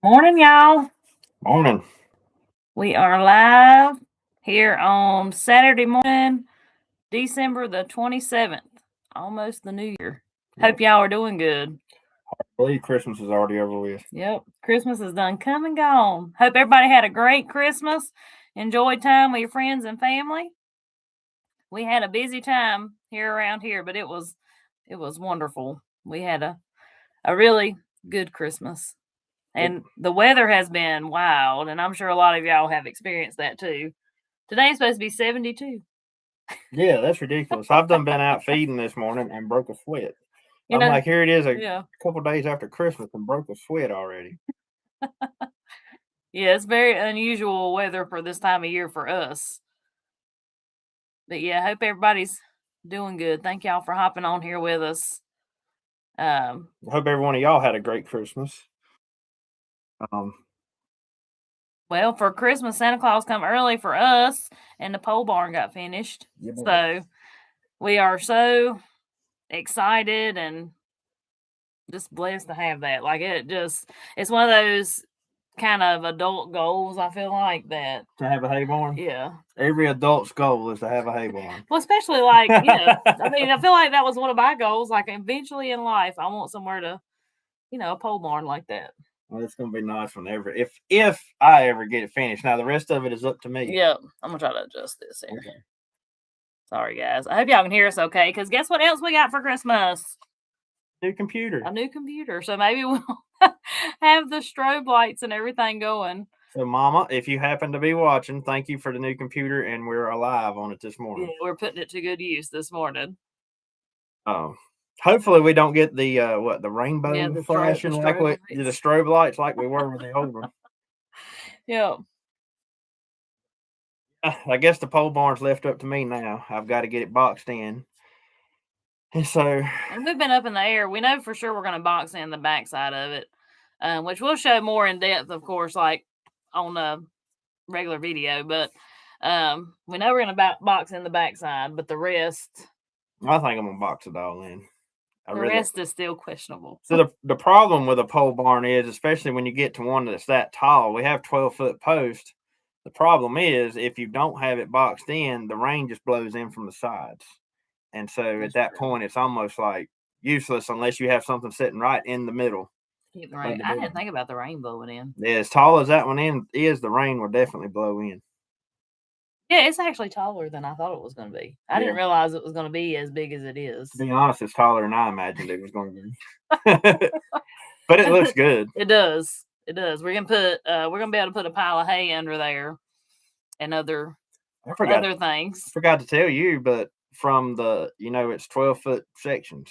Morning, y'all. Morning. We are live here on Saturday morning, December the 27th, almost the new year. Hope y'all are doing good. I believe Christmas is already over with. Yep, Christmas is done come and gone. Hope everybody had a great Christmas. Enjoyed time with your friends and family. We had a busy time here around here, but it was wonderful. We had a really good Christmas. And the weather has been wild, and I'm sure a lot of y'all have experienced that too. Today's supposed to be 72. Yeah, that's ridiculous. I've done been out feeding this morning and broke a sweat. I'm like, here it is a couple days after Christmas and broke a sweat already. Yeah, it's very unusual weather for this time of year for us. But yeah, I hope everybody's doing good. Thank y'all for hopping on here with us. I hope every one of y'all had a great Christmas. Well, for Christmas, Santa Claus come early for us, and the pole barn got finished. Yeah, so we are so excited and just blessed to have that. Like it's one of those kind of adult goals, I feel like, that to have a hay barn. Yeah. Every adult's goal is to have a hay barn. Well, especially like, I mean, I feel like that was one of my goals. Like eventually in life, I want somewhere to, a pole barn like that. Well, it's gonna be nice whenever if I ever get it finished. Now the rest of it is up to me. Yep. I'm gonna try to adjust this here. Okay. Sorry guys. I hope y'all can hear us okay, because guess what else we got for Christmas? New computer. A new computer. So maybe we'll have the strobe lights and everything going. So, Mama, if you happen to be watching, thank you for the new computer, and we're alive on it this morning. Yeah, we're putting it to good use this morning. Hopefully we don't get the rainbow flashing like the strobe lights like we were with the old one. Yeah. I guess the pole barn's left up to me now. I've got to get it boxed in. And we've been up in the air. We know for sure we're going to box in the backside of it, which we'll show more in depth, of course, like on the regular video. But we know we're going to box in the backside, but the rest, I think I'm going to box it all in. The rest is still questionable. So the problem with a pole barn is, especially when you get to one that's that tall, we have 12-foot posts. The problem is, if you don't have it boxed in, the rain just blows in from the sides. And so at that point, it's almost like useless unless you have something sitting right in the middle. Keep the rain. I didn't think about the rain blowing in. Yeah, as tall as that one is, the rain will definitely blow in. Yeah, it's actually taller than I thought it was going to be. I didn't realize it was going to be as big as it is. To be honest, it's taller than I imagined it was going to be. But it looks good. It does. It does. We're gonna be able to put a pile of hay under there and other things. I forgot to tell you, but from the it's 12-foot sections.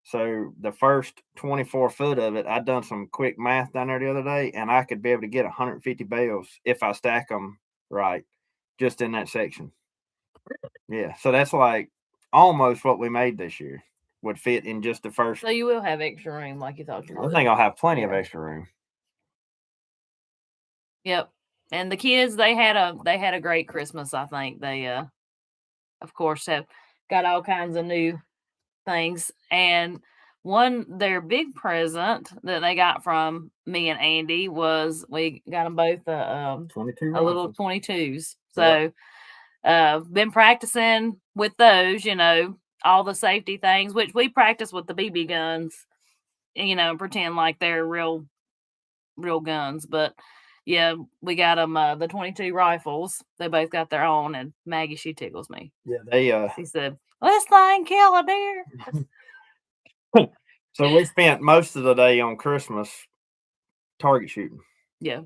So the first 24 foot of it, I done some quick math down there the other day, and I could be able to get 150 bales if I stack them right, just in that section. Yeah, so that's like almost what we made this year would fit in just the first. So you will have extra room, like you thought you would. I think I'll have plenty of extra room. Yep, and the kids they had a great Christmas. I think they, of course, have got all kinds of new things, and their big present that they got from me and Andy was we got them both a little 22s. So been practicing with those, all the safety things, which we practice with the BB guns, pretend like they're real guns. But yeah, we got them the 22 rifles. They both got their own, and Maggie, she tickles me. Yeah, she said, "This thing kill a deer." So we spent most of the day on Christmas target shooting. Yeah.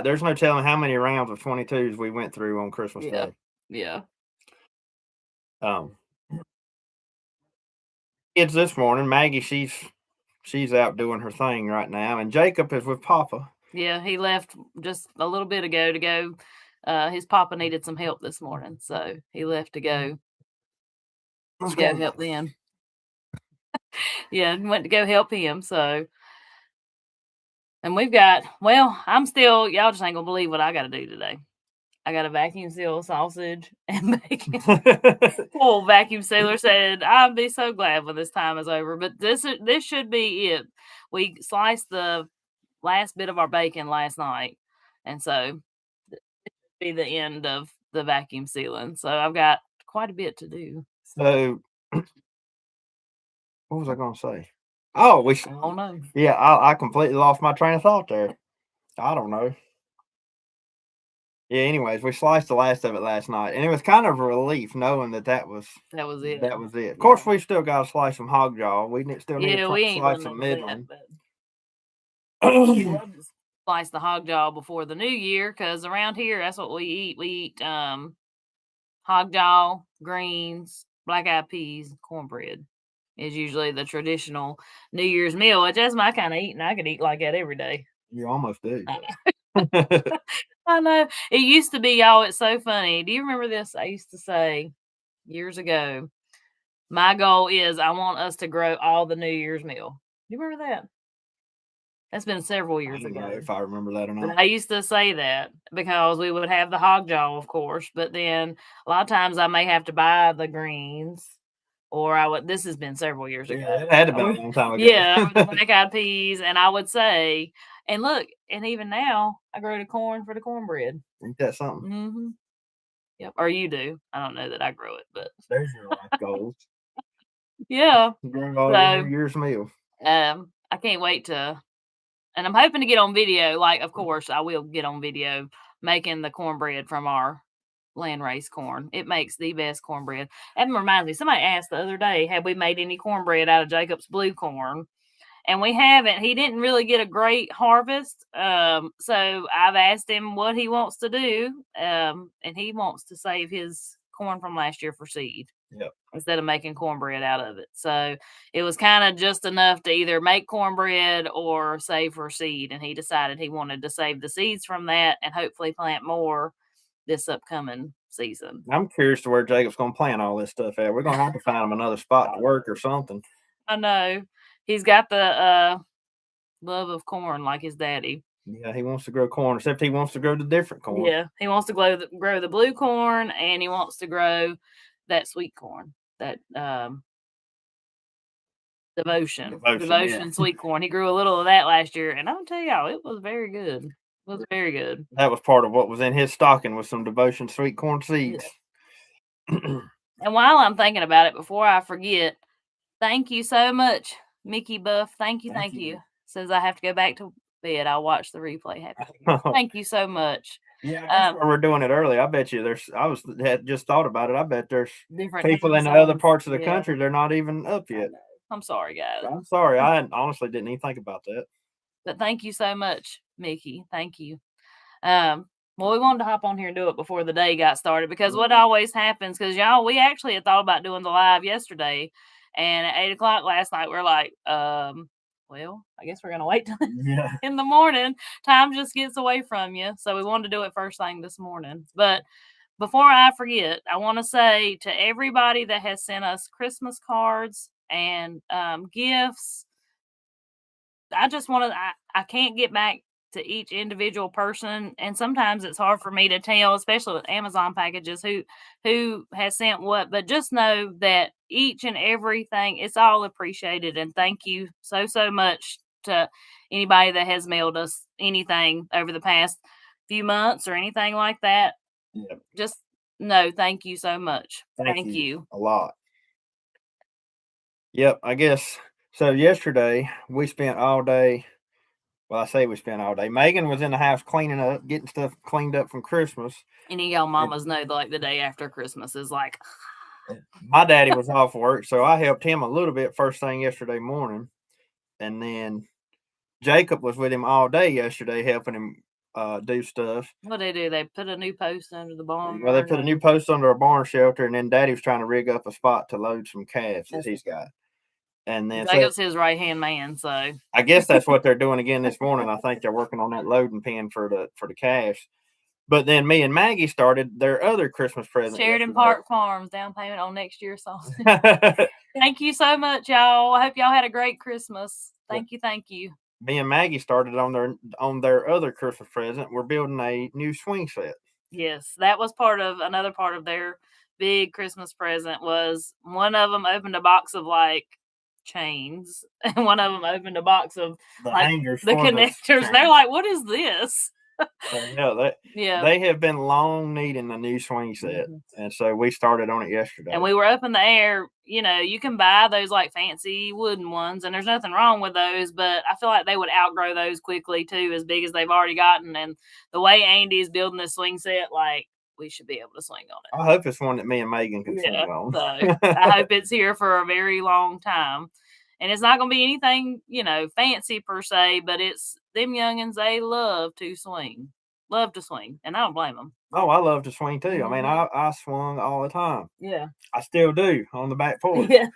There's no telling how many rounds of 22s we went through on Christmas Day. Yeah. Kids this morning, Maggie, she's out doing her thing right now, and Jacob is with Papa. Yeah, he left just a little bit ago to go. His Papa needed some help this morning, so he left to go. Go help them. Yeah, went to go help him. So, and we've got. Well, I'm still. Y'all just ain't gonna believe what I got to do today. I got a vacuum seal sausage and bacon. Full vacuum sealer said, "I'll be so glad when this time is over." But this should be it. We sliced the last bit of our bacon last night, and so this should be the end of the vacuum sealing. So I've got quite a bit to do. So, what was I going to say? Oh, I don't know. yeah, I completely lost my train of thought there. I don't know. Yeah, anyways, we sliced the last of it last night, and it was kind of a relief knowing that was That was it. that was it. Of course, we still got to slice some hog jaw. We still need Yeah, to we ain't slice done some none of that, midland. but love to slice the hog jaw before the new year because around here that's what we eat. We eat hog jaw, greens, black eyed peas, cornbread is usually the traditional New Year's meal, which that's my kind of eating. I could eat like that every day. You almost do. I know. I know. It used to be, y'all, it's so funny. Do you remember this? I used to say years ago, my goal is I want us to grow all the New Year's meal. Do you remember that? That's been several I years don't know ago. if I remember that or But not. I used to say that because we would have the hog jaw, of course, but then a lot of times I may have to buy the greens, or I would. This has been several years ago. Yeah, it had to be a long time ago. Yeah, or the black eyed peas, and I would say, and look, and even now I grow the corn for the cornbread. Ain't that something? Mm-hmm. Yep. Or you do. I don't know that I grow it, but There's your life goals. yeah. Growing all your New Year's meal. I can't wait to. And I'm hoping to get on video. Like, of course, I will get on video making the cornbread from our land raised corn. It makes the best cornbread. And reminds me, somebody asked the other day, have we made any cornbread out of Jacob's blue corn? And we haven't. He didn't really get a great harvest. So I've asked him what he wants to do. And he wants to save his corn from last year for seed. Yep. Instead of making cornbread out of it. So it was kind of just enough to either make cornbread or save for seed. And he decided he wanted to save the seeds from that and hopefully plant more this upcoming season. I'm curious to where Jacob's going to plant all this stuff at. We're going to have to find him another spot to work or something. I know. He's got the love of corn like his daddy. Yeah, he wants to grow corn, except he wants to grow the different corn. Yeah, he wants to grow the blue corn, and he wants to grow that sweet corn, that devotion sweet corn. He grew a little of that last year, and I'll tell y'all, it was very good. It was very good. That was part of what was in his stocking was some devotion sweet corn seeds. Yeah. And while I'm thinking about it, before I forget, thank you so much, Mickey Buff. Thank you. Says I have to go back to bed. I'll watch the replay. Thank you so much. Yeah, we're doing it early. I bet you had just thought about it. I bet there's different people in other parts of the country. They're not even up yet. I'm sorry, guys. I'm sorry. I honestly didn't even think about that. But thank you so much, Mickey. Thank you. Well, we wanted to hop on here and do it before the day got started because what always happens, because y'all, we actually had thought about doing the live yesterday, and at 8:00 last night, we're like, well, I guess we're gonna wait till in the morning. Time just gets away from you, so we wanted to do it first thing this morning. But before I forget, I want to say to everybody that has sent us Christmas cards and gifts, I just want to. I can't get back to each individual person, and sometimes it's hard for me to tell, especially with Amazon packages, who has sent what. But just know that each and everything, it's all appreciated, and thank you so much to anybody that has mailed us anything over the past few months or anything like that. Yeah. Just know, thank you so much. Thank you a lot. Yep, I guess so. Yesterday we spent all day. Well, I say we spent all day. Meagan was in the house cleaning up, getting stuff cleaned up from Christmas. Any of y'all mamas know, like, the day after Christmas is like. My daddy was off work, so I helped him a little bit first thing yesterday morning. And then Jacob was with him all day yesterday, helping him do stuff. What they do? They put a new post under the barn. Well, they put a new post under a barn shelter, and then Daddy was trying to rig up a spot to load some calves that he's got. And then Jacob's his right hand man, so I guess that's what they're doing again this morning. I think they're working on that loading pen for the calves. But then me and Maggie started their other Christmas present. Sheridan Park Farms, down payment on next year's sausage. Thank you so much, y'all. I hope y'all had a great Christmas. Thank you. Me and Maggie started on their other Christmas present. We're building a new swing set. Yes, that was another part of their big Christmas present was one of them opened a box of, like, chains, and one of them opened a box of, The like, hangers the for the connectors. They're chains. like, "What is this?" So, yeah, Yeah. they have been long needing a new swing set, Mhm. and so we started on it yesterday. And we were up in the air, you can buy those, like, fancy wooden ones, and there's nothing wrong with those, but I feel like they would outgrow those quickly too, as big as they've already gotten, and the way Andy is building this swing set, like, we should be able to swing on it. I hope it's one that me and Meagan can swing Yeah, on. so I hope it's here for a very long time. And it's not gonna be anything, fancy per se, but it's them youngins, they love to swing. Love to swing, and I don't blame them. Oh, I love to swing too. I mean, Mhm. I swung all the time. Yeah. I still do on the back porch. Yeah.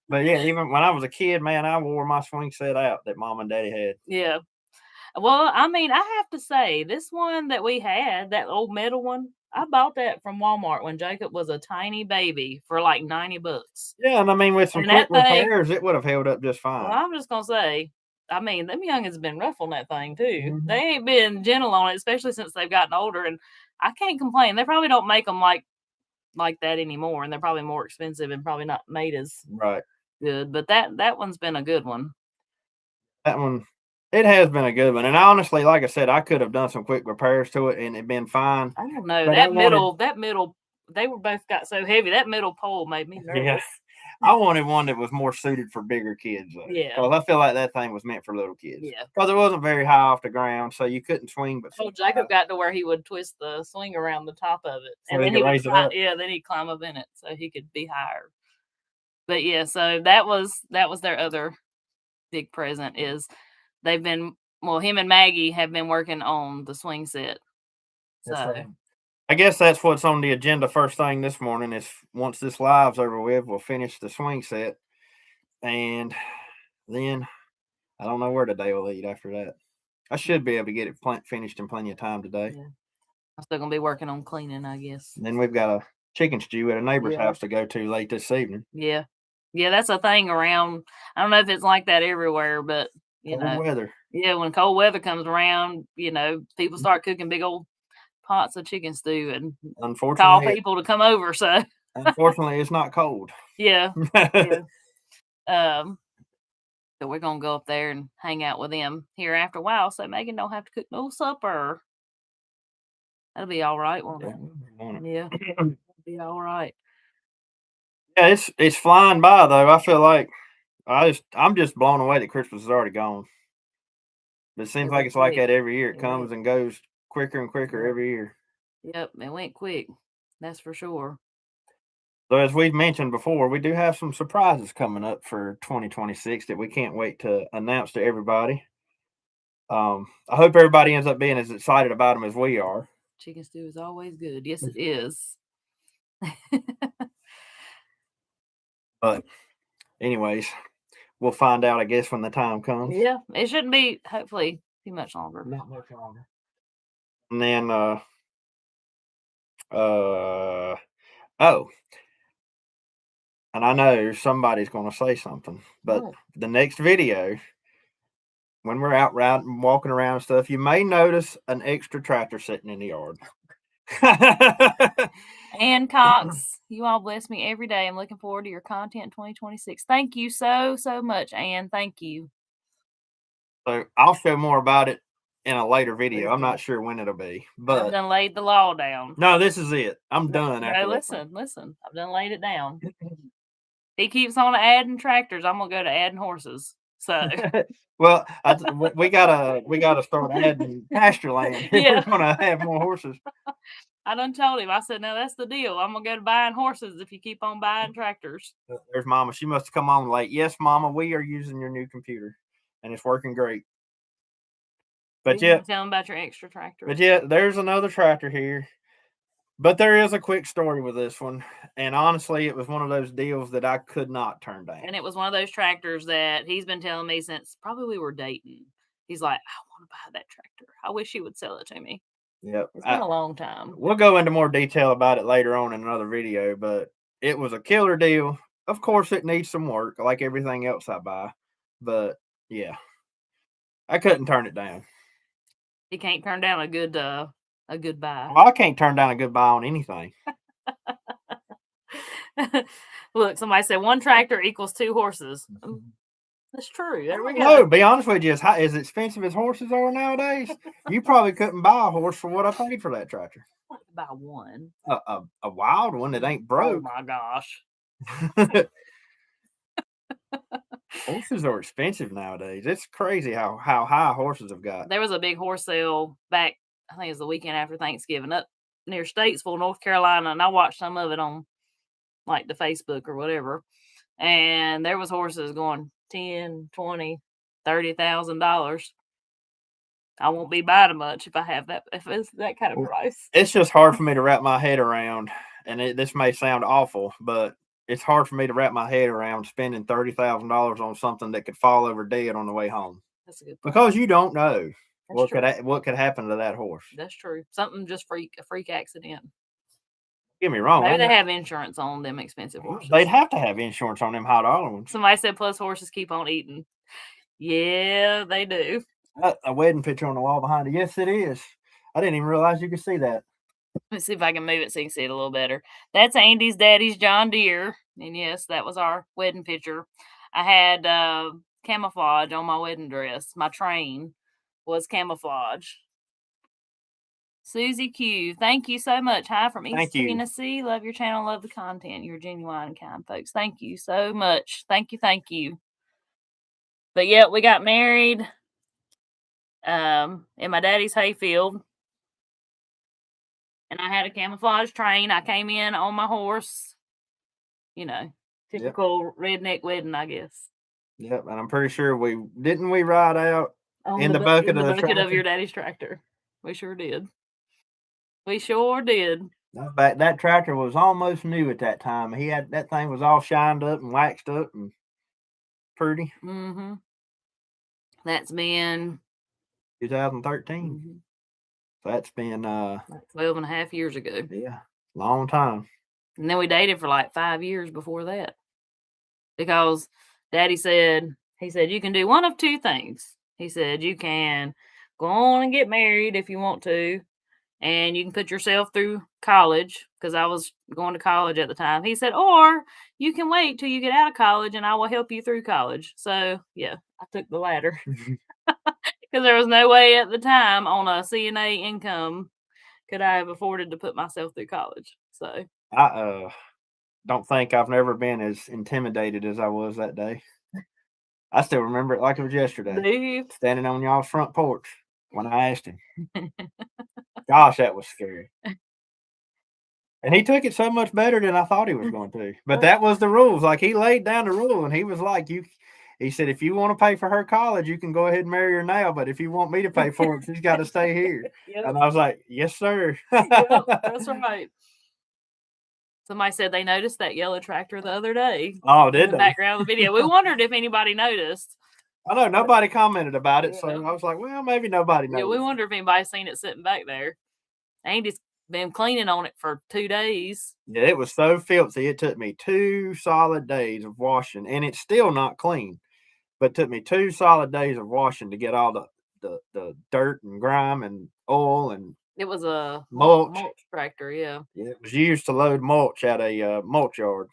But yeah, even when I was a kid, man, I wore my swing set out that mom and daddy had. Yeah. Well, I mean, I have to say, this one that we had, that old metal one, I bought that from Walmart when Jacob was a tiny baby for like $90. Yeah, and I mean, with some And quick that thing, repairs, it would have held up just well, fine. I'm just gonna say, I mean, them youngins been rough on that thing too. Mhm. They ain't been gentle on it, especially since they've gotten older. And I can't complain. They probably don't make them like that anymore, and they're probably more expensive and probably not made as Right. good. But that one's been a good one. That one, it has been a good one. And honestly, like I said, I could have done some quick repairs to it and it'd been fine. I don't know But I that middle. They were both got so heavy. That middle pole made me yeah, nervous. I wanted one that was more suited for bigger kids, though. Yeah. Because I feel like that thing was meant for little kids. Yeah. Because it wasn't very high off the ground, so you couldn't swing. But Oh, Jacob got to where he would twist the swing around the top of it, So and he then could he would raise it climb, up. yeah, then he'd climb up in it so he could be higher. But yeah, so that was their other big present is they've been him and Maggie have been working on the swing set. So I guess that's what's on the agenda first thing this morning is once this live's over with, we'll finish the swing set. And then I don't know where the day will lead after that. I should be able to get it finished in plenty of time today. yeah. I'm still gonna be working on cleaning, I guess. And then we've got a chicken stew at a neighbor's Yeah. house to go to late this evening. Yeah. Yeah, that's a thing around. I don't know if it's like that everywhere, but Cold weather. yeah, when cold weather comes around, people start cooking big old pots of chicken stew and call Unfortunately, people to come over. So it's not cold. yeah, yeah. So we're gonna go up there and hang out with them here after a while, so Megan don't have to cook no supper. That'll be all right, won't it? Yeah, it'll be all right. Yeah, it's flying by though. I feel like I'm just blown away that Christmas is already gone. It seems like it's like that every year. It comes and goes quicker and quicker every year. Yep, it went quick. That's for sure. So as we've mentioned before, we do have some surprises coming up for 2026 that we can't wait to announce to everybody. I hope everybody ends up being as excited about them as we are. Chicken stew is always good. Yes, it is. But anyways, we'll find out, I guess, when the time comes. Yeah, it shouldn't be hopefully too much longer. Not much longer. And then and I know somebody's gonna say something, but the next video, when we're out riding, walking around and stuff, you may notice an extra tractor sitting in the yard. Ann Cox, you all bless me every day. I'm looking forward to your content in 2026. Thank you so much, Ann. Thank you. So I'll show more about it in a later video. I'm not sure when it'll be, but I've done laid the law down. No, this is it. I'm done. No, listen. I've done laid it down. He keeps on adding tractors. I'm gonna go to adding horses. So well, we gotta start adding pasture land. Yeah. We're gonna have more horses. I done told him. I said, "No, that's the deal. I'm gonna go to buying horses if you keep on buying tractors." There's Mama. She must have come on late. Yes, Mama, we are using your new computer, and it's working great. But yeah, tell him about your extra tractor. But yeah, there's another tractor here. But there is a quick story with this one. And honestly, it was one of those deals that I could not turn down. And it was one of those tractors that he's been telling me since probably we were dating. He's like, I want to buy that tractor. I wish he would sell it to me. Yep. It's been a long time. We'll go into more detail about it later on in another video, but it was a killer deal. Of course, it needs some work, like everything else I buy. But yeah, I couldn't turn it down. He can't turn down a good a goodbye. Well, I can't turn down a goodbye on anything. Look, somebody said 1 tractor equals 2 horses. That's true. There we go. No, be honest with you, as expensive as horses are nowadays, you probably couldn't buy a horse for what I paid for that tractor. Buy one. A wild one that ain't broke. Oh my gosh. Horses are expensive nowadays. It's crazy how high horses have got. There was a big horse sale back, I think it was the weekend after Thanksgiving, up near Statesville, North Carolina, and I watched some of it on like the Facebook or whatever. And there was horses going $10,000, $20,000, $30,000. I won't be buying much if it's that kind of price. It's just hard for me to wrap my head around, and this may sound awful, but it's hard for me to wrap my head around spending $30,000 on something that could fall over dead on the way home. That's a good point. Because you don't know what could happen to that horse. That's true. Something just a freak accident. Get me wrong. Maybe they have insurance on them expensive horses. They'd have to have insurance on them hot dollar ones. Somebody said plus horses keep on eating. Yeah, they do. A wedding picture on the wall behind it. Yes, it is. I didn't even realize you could see that. Let's see if I can move it so you can see it a little better. That's Andy's daddy's John Deere. And yes, that was our wedding picture. I had camouflage on my wedding dress. My train was camouflage. Susie Q, thank you so much. Hi from East Tennessee. Love your channel. Love the content. You're genuine and kind folks. Thank you so much. Thank you. But yeah, we got married in my daddy's hayfield. And I had a camouflage train. I came in on my horse. Typical redneck wedding, I guess. Yep, and I'm pretty sure we ride out in the bucket of your daddy's tractor. We sure did. That tractor was almost new at that time. That thing was all shined up and waxed up and pretty. Mm-hmm. That's been 2013. Mm-hmm. So that's been 12 and a half years ago. Yeah, long time. And then we dated for like 5 years before that. Because Daddy said, you can do one of two things. He said, you can go on and get married if you want to, and you can put yourself through college, because I was going to college at the time. He said, or you can wait till you get out of college and I will help you through college. So, yeah, I took the latter. Because there was no way at the time on a CNA income could I have afforded to put myself through college. So I don't think I've never been as intimidated as I was that day. I still remember it like it was yesterday. Standing on y'all's front porch when I asked him. Gosh, that was scary. And he took it so much better than I thought he was going to. But that was the rules. Like, he laid down the rule, and he was like, he said, if you want to pay for her college, you can go ahead and marry her now. But if you want me to pay for it, she's got to stay here. Yep. And I was like, yes, sir. Yep, that's right. Somebody said they noticed that yellow tractor the other day. Oh, did they? In the background of the video. We wondered if anybody noticed. I know nobody commented about it, so I was like, well, maybe nobody noticed. Yeah, we wonder if anybody's seen it sitting back there. Andy's been cleaning on it for 2 days. Yeah, it was so filthy. It took me 2 solid days of washing, and it's still not clean. But it took me 2 solid days of washing to get all the dirt and grime and oil and it was a mulch tractor, yeah. Yeah, it was used to load mulch at a mulch yard.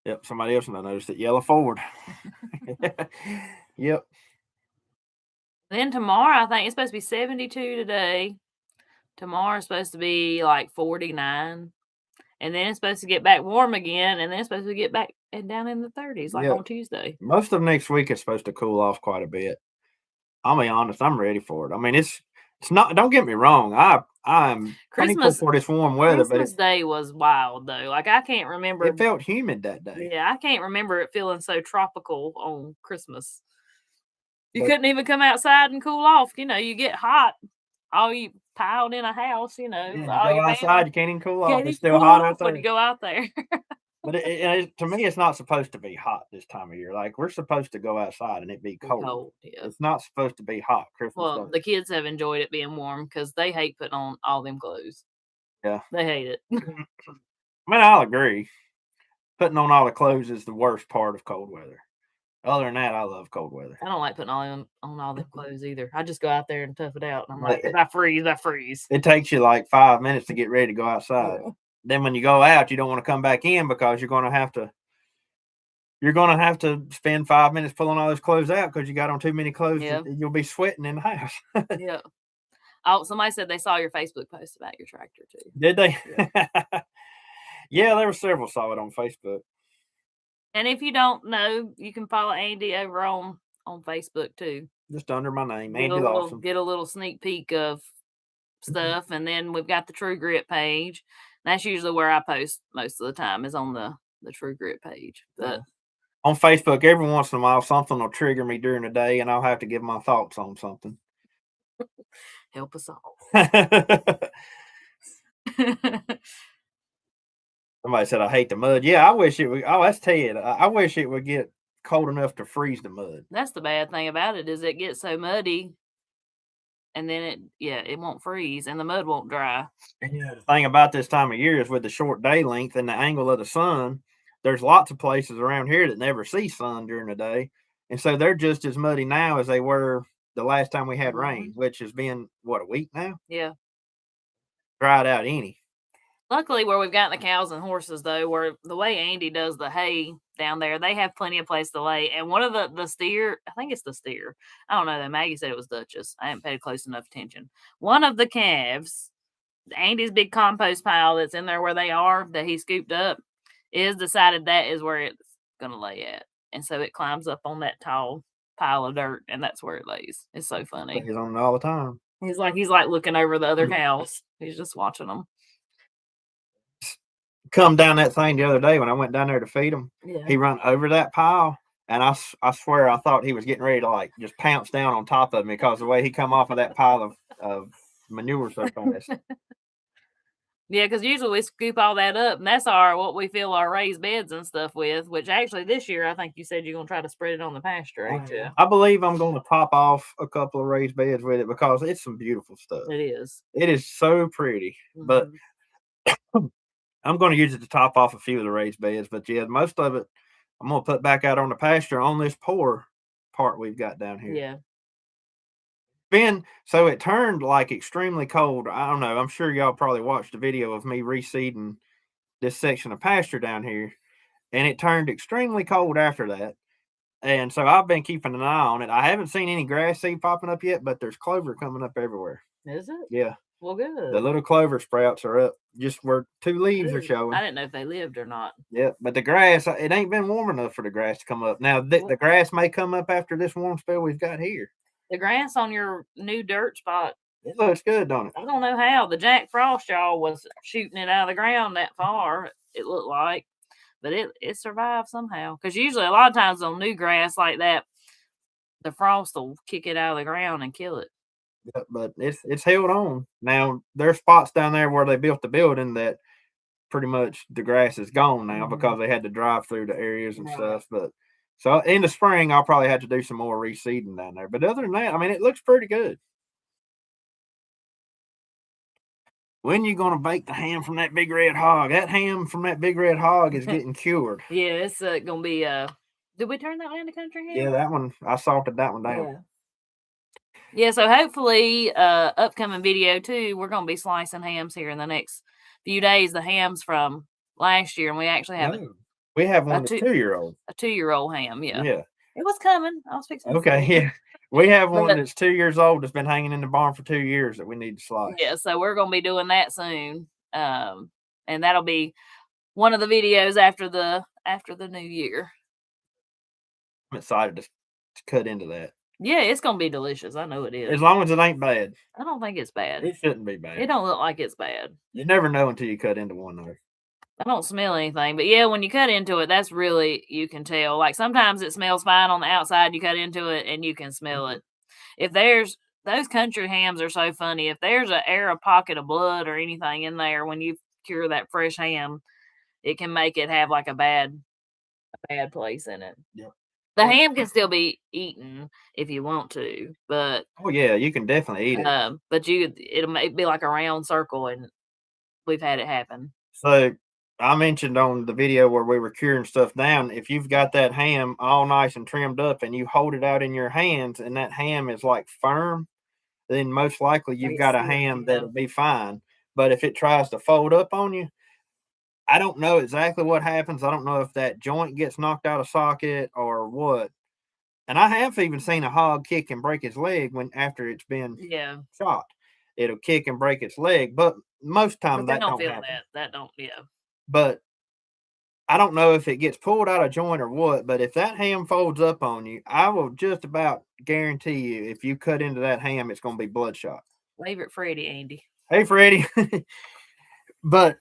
Yep, somebody else noticed it. Yellow Ford. Yep. Then tomorrow, I think it's supposed to be 72 today. Tomorrow's supposed to be like 49. And then it's supposed to get back warm again. And then it's supposed to get back and down in the 30s, like on Tuesday. Most of next week is supposed to cool off quite a bit. I'll be honest, I'm ready for it. I mean, it's not, don't get me wrong. I'm thankful for this warm weather. Christmas Day was wild, though. Like, I can't remember. It felt humid that day. Yeah, I can't remember it feeling so tropical on Christmas. You couldn't even come outside and cool off. You get hot. All you piled in a house, Yeah, you go outside, you can't even cool off. It's still hot out there. When you go out there. But to me, it's not supposed to be hot this time of year. Like, we're supposed to go outside and it be cold. Yeah. It's not supposed to be hot Christmas Day. The kids have enjoyed it being warm because they hate putting on all them clothes. Yeah. They hate it. I mean, I'll agree. Putting on all the clothes is the worst part of cold weather. Other than that, I love cold weather. I don't like putting on all them clothes either. I just go out there and tough it out. And I'm But like, if I freeze, I freeze. it takes you like 5 minutes to get ready to go outside. Yeah. Then when you go out, you don't want to come back in because you're gonna have to spend 5 minutes pulling all those clothes out because you got on too many clothes. Yeah. You'll be sweating in the house. Yeah. Oh, somebody said they saw your Facebook post about your tractor too. Did they? Yeah, there were several saw it on Facebook. And if you don't know, you can follow Andy over on Facebook too. Just under my name, Get Andy Lawson. get a little sneak peek of stuff, and then we've got the True Grit page. That's usually where I post most of the time, is on the True Grit page. But on Facebook, every once in a while, something will trigger me during the day, and I'll have to give my thoughts on something. Help us all. Somebody said, I hate the mud. Yeah, I wish it would. Oh, that's Ted. I wish it would get cold enough to freeze the mud. That's the bad thing about it, is it gets so muddy, and then it won't freeze, and the mud won't dry. And the thing about this time of year is, with the short day length and the angle of the sun, there's lots of places around here that never see sun during the day. And so they're just as muddy now as they were the last time we had rain, which has been, what, a week now? Yeah. Dried out any. Luckily, where we've got the cows and horses, though, where the way Andy does the hay down there, they have plenty of place to lay. And one of the steer, I think it's the steer. I don't know though. Maggie said it was Duchess. I haven't paid close enough attention. One of the calves, Andy's big compost pile that's in there where they are, that he scooped up, is decided that is where it's going to lay at. And so it climbs up on that tall pile of dirt, and that's where it lays. It's so funny. He's on it all the time. He's like looking over the other cows. He's just watching them. Come down that thing the other day when I went down there to feed him. Yeah. He run over that pile, and I swear I thought he was getting ready to like just pounce down on top of me, because the way he come off of that pile of manure so fast. Yeah, because usually we scoop all that up, and that's what we fill our raised beds and stuff with, which actually this year I think you said you're going to try to spread it on the pasture, ain't you? I believe I'm going to top off a couple of raised beds with it, because it's some beautiful stuff. It is. It is so pretty. But I'm going to use it to top off a few of the raised beds. But yeah, most of it I'm going to put back out on the pasture on this poor part we've got down here. Yeah. So it turned like extremely cold. I don't know. I'm sure y'all probably watched the video of me reseeding this section of pasture down here, and it turned extremely cold after that. And so I've been keeping an eye on it. I haven't seen any grass seed popping up yet, but there's clover coming up everywhere. Is it? Yeah. Well, good. The little clover sprouts are up just where 2 leaves are showing. I didn't know if they lived or not. Yeah, but the grass, it ain't been warm enough for the grass to come up. Now, the grass may come up after this warm spell we've got here. The grass on your new dirt spot, it looks good, don't it? I don't know how. The Jack Frost y'all was shooting it out of the ground that far, it looked like. But it survived somehow. Because usually a lot of times on new grass like that, the frost will kick it out of the ground and kill it. Yeah, but it's held on. Now, there's spots down there where they built the building that pretty much the grass is gone now because they had to drive through the areas and stuff. But so in the spring, I'll probably have to do some more reseeding down there. But other than that, I mean, it looks pretty good. When you going to bake the ham from that big red hog? That ham from that big red hog is getting cured. Yeah, it's going to be, did we turn that one into country ham? Yeah, that one, I salted that one down. Yeah, so hopefully, upcoming video too, we're going to be slicing hams here in the next few days. The hams from last year, and we actually have we have one that's 2-year-old. A 2-year-old ham, yeah. Yeah. It was coming. I was fixing okay, yeah. We have one that's 2 years old that's been hanging in the barn for 2 years that we need to slice. Yeah, so we're going to be doing that soon. And that'll be one of the videos after the new year. I'm excited to cut into that. Yeah, it's going to be delicious. I know it is. As long as it ain't bad. I don't think it's bad. It shouldn't be bad. It don't look like it's bad. You never know until you cut into one, though. I don't smell anything, but yeah, when you cut into it, that's really, you can tell. Like sometimes it smells fine on the outside, you cut into it and you can smell it. If there's, those country hams are so funny. If there's a pocket of blood or anything in there, when you cure that fresh ham, it can make it have like a bad place in it. Yeah. The ham can still be eaten if you want to, but oh yeah, you can definitely eat it. But it'll be like a round circle, and we've had it happen. So I mentioned on the video where we were curing stuff down, if you've got that ham all nice and trimmed up and you hold it out in your hands and that ham is like firm, then most likely you've got a ham that'll be fine. But if it tries to fold up on you, I don't know exactly what happens. I don't know if that joint gets knocked out of socket or what. And I have even seen a hog kick and break his leg when after it's been shot. It'll kick and break its leg, but most time But that don't don't feel happen. that don't But I don't know if it gets pulled out of joint or what, but if that ham folds up on you, I will just about guarantee you if you cut into that ham, it's going to be bloodshot. Favorite Freddie, Andy. Hey, Freddie. But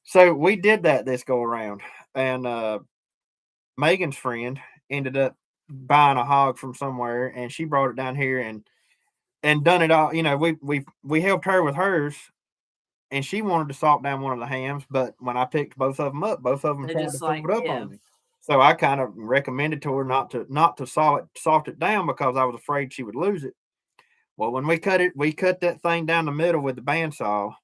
so we did that this go around, and Meagan's friend ended up buying a hog from somewhere, and she brought it down here and done it all. You know, we helped her with hers, and she wanted to salt down one of the hams, but when I picked both of them up, both of them tried to fold up on me. So I kind of recommended to her not to salt it down because I was afraid she would lose it. Well, when we cut that thing down the middle with the bandsaw,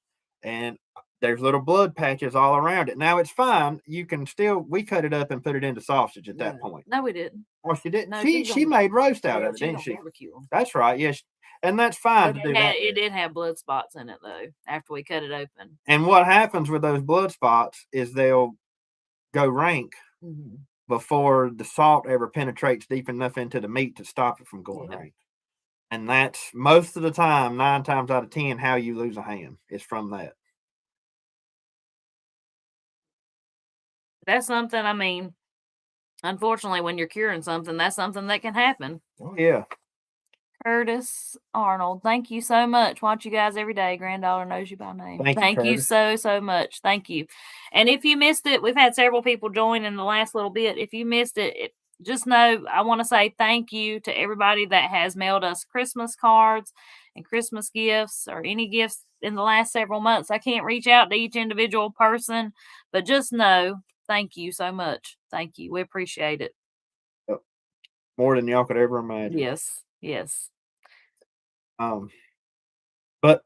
and there's little blood patches all around it. Now it's fine. You can still we cut it up and put it into sausage at that point. No, we didn't. Oh, she didn't. No, she made roast out of it, didn't she? Barbecue. That's right. Yes, and that's fine to do that. It did have blood spots in it though. After we cut it open. And what happens with those blood spots is they'll go rank before the salt ever penetrates deep enough into the meat to stop it from going rank. And that's most of the time, 9 times out of 10, how you lose a ham is from that. That's something, I mean, unfortunately, when you're curing something, that's something that can happen. Oh, yeah. Curtis Arnold, thank you so much. Watch you guys every day. Granddaughter knows you by name. Thank you so much. Thank you. And if you missed it, we've had several people join in the last little bit. If you missed it, just know I want to say thank you to everybody that has mailed us Christmas cards and Christmas gifts or any gifts in the last several months. I can't reach out to each individual person, but just know thank you so much. Thank you. We appreciate it. More than y'all could ever imagine. Yes. But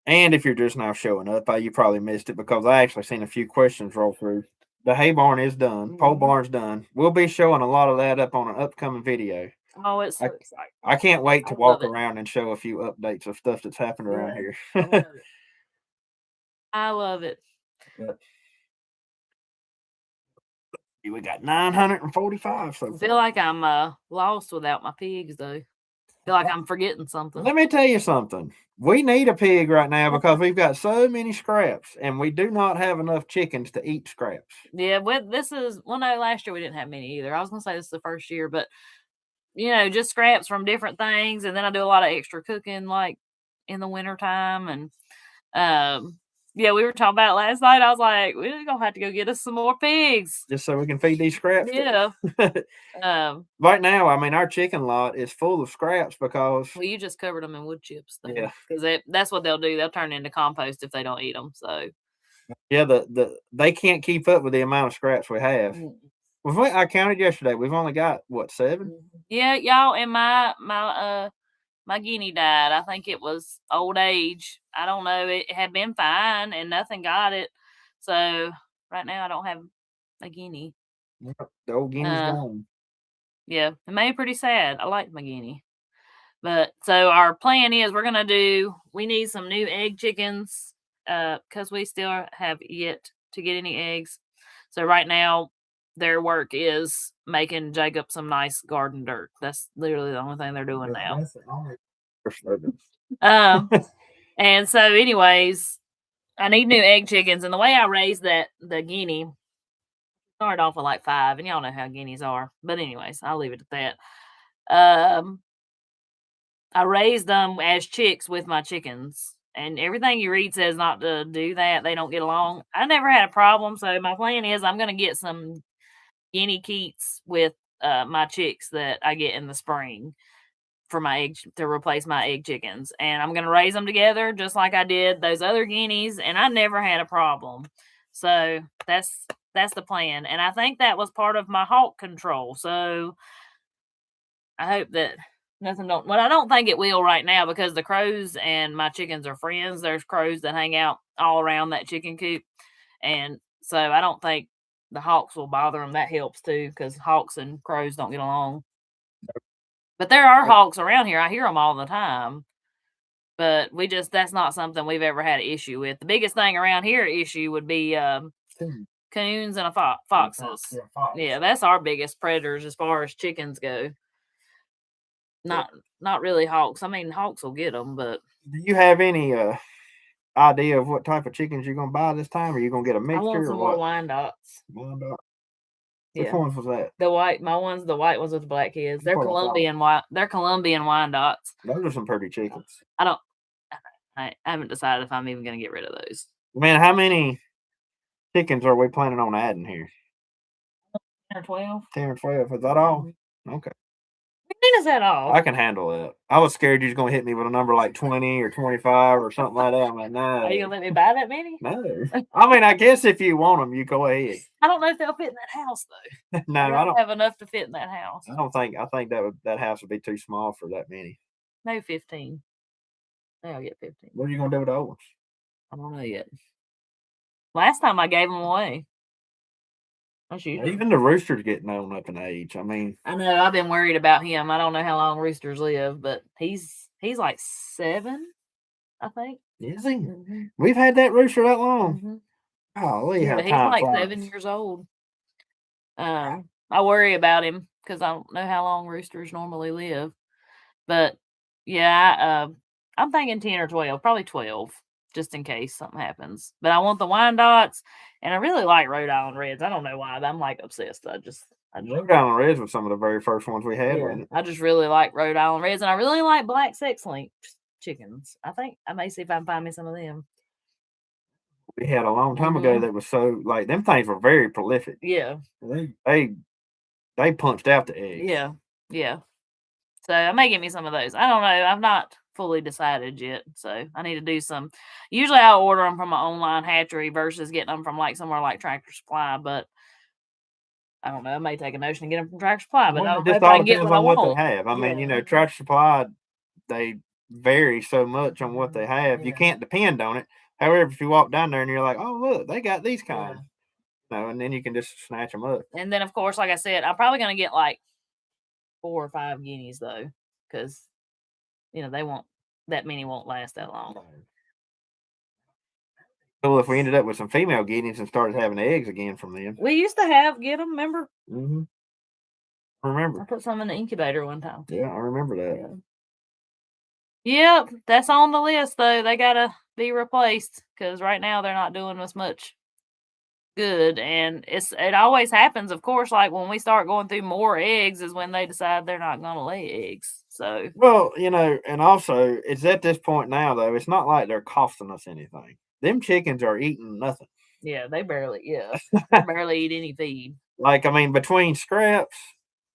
and if you're just now showing up, you probably missed it because I actually seen a few questions roll through. The hay barn is done. Pole barn's done. We'll be showing a lot of that up on an upcoming video. Oh, it's so exciting. I can't wait to walk around and show a few updates of stuff that's happened around here. I love it. We got 945 so far. I feel like I'm lost without my pigs, though. I feel like I'm forgetting something. Let me tell you something. We need a pig right now because we've got so many scraps, and we do not have enough chickens to eat scraps. Yeah, no, last year we didn't have many either. I was going to say this is the first year, but, just scraps from different things, and then I do a lot of extra cooking, like, in the wintertime, and, yeah, we were talking about it last night. I was like, we're going to have to go get us some more pigs. Just so we can feed these scraps? Yeah. Right now, I mean, our chicken lot is full of scraps because... Well, you just covered them in wood chips. Though, yeah. Because that's what they'll do. They'll turn into compost if they don't eat them. So... yeah, they can't keep up with the amount of scraps we have. I counted yesterday. We've only got, 7? Yeah, y'all, and my guinea died. I think it was old age. I don't know. It had been fine and nothing got it. So right now I don't have a guinea. The old guinea's gone. Yeah, it made me pretty sad. I liked my guinea. But so our plan is we need some new egg chickens because we still have yet to get any eggs. So right now their work is making Jacob some nice garden dirt. That's literally the only thing they're doing now. And so anyways, I need new egg chickens. And the way I raised the guinea, started off with like 5, and y'all know how guineas are. But anyways, I'll leave it at that. I raised them as chicks with my chickens. And everything you read says not to do that. They don't get along. I never had a problem. So my plan is I'm going to get some guinea keats with my chicks that I get in the spring for my egg to replace my egg chickens. And I'm going to raise them together just like I did those other guineas. And I never had a problem. So that's the plan. And I think that was part of my hawk control. So I hope that I don't think it will right now because the crows and my chickens are friends. There's crows that hang out all around that chicken coop. And So I don't think the hawks will bother them. That helps too, because hawks and crows don't get along. But there are hawks around here. I hear them all the time. But that's not something we've ever had an issue with. The biggest thing around here issue would be coons and foxes. Yeah, that's our biggest predators as far as chickens go. Not really hawks. I mean, hawks will get them, but do you have any idea of what type of chickens you're gonna buy this time? Are you gonna get a mixture? I want some more Wyandottes. Which ones was that? The white ones with the black heads. They're Colombian Wyandottes. Those are some pretty chickens. I haven't decided if I'm even gonna get rid of those. Man, how many chickens are we planning on adding here? 10 or 12. 10 or 12. Is that all? Okay. Is that all? I can handle it. I was scared you was gonna hit me with a number like 20 or 25 or something like that. I'm like, no. Are you gonna let me buy that many? No. I mean, I guess if you want them, you go ahead. I don't know if they'll fit in that house though. No, I don't have enough to fit in that house. I think that house would be too small for that many. Maybe 15. I'll get 15. What are you gonna do with the old ones? I don't know yet. Last time I gave them away. Even the rooster's getting on up in age. I mean, I know. I've been worried about him. I don't know how long roosters live, but he's like 7, I think. Is he? Mm-hmm. We've had that rooster that long. Mm-hmm. Golly, yeah, he's like 7 years old. I worry about him because I don't know how long roosters normally live. But yeah, I'm thinking 10 or 12, probably 12, just in case something happens. But I want the Wyandottes, and I really like Rhode Island Reds. I don't know why, but I'm like obsessed. Rhode Island Reds were some of the very first ones we had. Yeah. I just really like Rhode Island Reds, and I really like black sex link chickens. I think I may see if I can find me some of them. We had a long time ago that was so like them things were very prolific. Yeah, they punched out the eggs. Yeah. So I may get me some of those. I don't know. I've not fully decided yet, so I need to do some. Usually I'll order them from an online hatchery versus getting them from like somewhere like Tractor Supply, but I don't know. I may take a notion to get them from Tractor Supply, but it just all depends on what they have. I mean, Tractor Supply, they vary so much on what they have. You can't depend on it. However, if you walk down there and you're like, oh, look, they got these kinds. And then you can just snatch them up. And then, of course, like I said, I'm probably going to get like 4 or 5 guineas, though, because, that many won't last that long. Well, if we ended up with some female guineas and started having eggs again from them. We used to get them, remember? Mm-hmm. I remember. I put some in the incubator one time. Yeah, I remember that. Yep, that's on the list, though. They got to be replaced because right now they're not doing us much good. And it always happens, of course, like when we start going through more eggs is when they decide they're not going to lay eggs. So, well, and also it's at this point now, though, it's not like they're costing us anything. Them chickens are eating nothing. Yeah, they barely eat any feed. Like, I mean, between scraps,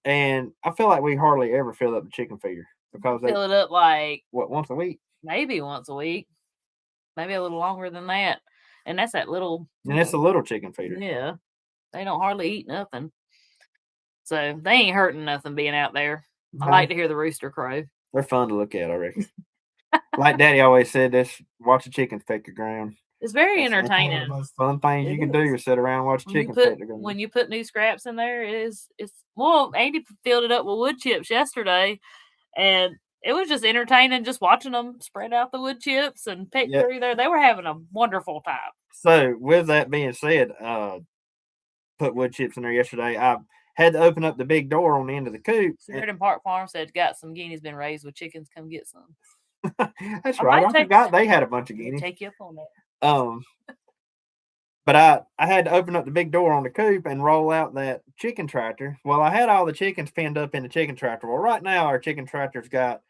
and I feel like we hardly ever fill up the chicken feeder because fill it up like once a week? Maybe once a week, maybe a little longer than that. And that's that little. And it's a little chicken feeder. Yeah, they don't hardly eat nothing, so they ain't hurting nothing being out there. I like to hear the rooster crow. They're fun to look at, I reckon. Like Daddy always said, watch the chickens peck the ground. It's very entertaining. One of the most fun things you can do is sit around and watch chickens peck the ground. When you put new scraps in there, it's well, Andy filled it up with wood chips yesterday, and it was just entertaining just watching them spread out the wood chips and pick through there. They were having a wonderful time. So, with that being said, put wood chips in there yesterday. I had to open up the big door on the end of the coop. Sheridan Park Farm said, got some guineas been raised with chickens. Come get some. That's right. I forgot they had a bunch of guineas. Take you up on that. But I had to open up the big door on the coop and roll out that chicken tractor. Well, I had all the chickens pinned up in the chicken tractor. Well, right now our chicken tractor's got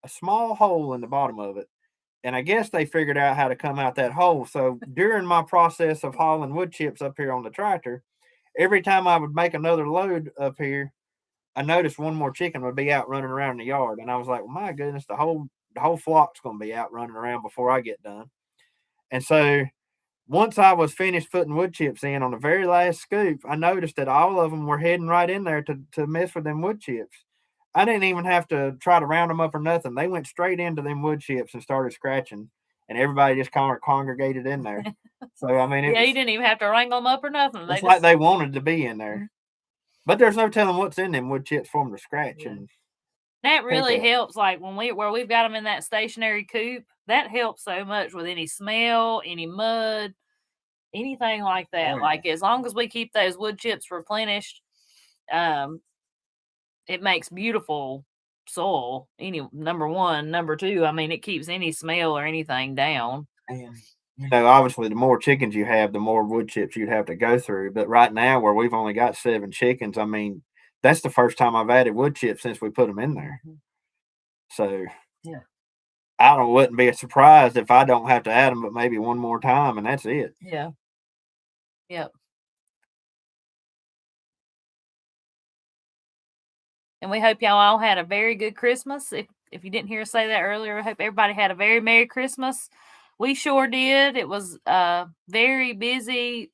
a small hole in the bottom of it. And I guess they figured out how to come out that hole. So during my process of hauling wood chips up here on the tractor, every time I would make another load up here, I noticed one more chicken would be out running around in the yard. And I was like, well, my goodness, the whole flock's going to be out running around before I get done. And so once I was finished putting wood chips in on the very last scoop, I noticed that all of them were heading right in there to mess with them wood chips. I didn't even have to try to round them up or nothing. They went straight into them wood chips and started scratching. and everybody just kind of congregated in there. So I mean, you didn't even have to wrangle them up or nothing. It's like they wanted to be in there. But there's no telling what's in them wood chips for them to scratch. Yeah. And that really helps. Like where we've got them in that stationary coop, that helps so much with any smell, any mud, anything like that. Like as long as we keep those wood chips replenished, it makes beautiful soil. Number one, number two, I mean, it keeps any smell or anything down. And obviously, the more chickens you have, the more wood chips you'd have to go through. But right now, where we've only got 7 chickens, I mean, that's the first time I've added wood chips since we put them in there. So, yeah, I wouldn't be surprised if I don't have to add them, but maybe one more time, and that's it. Yeah. Yep. And we hope y'all all had a very good Christmas. If you didn't hear us say that earlier, I hope everybody had a very Merry Christmas. We sure did. It was very busy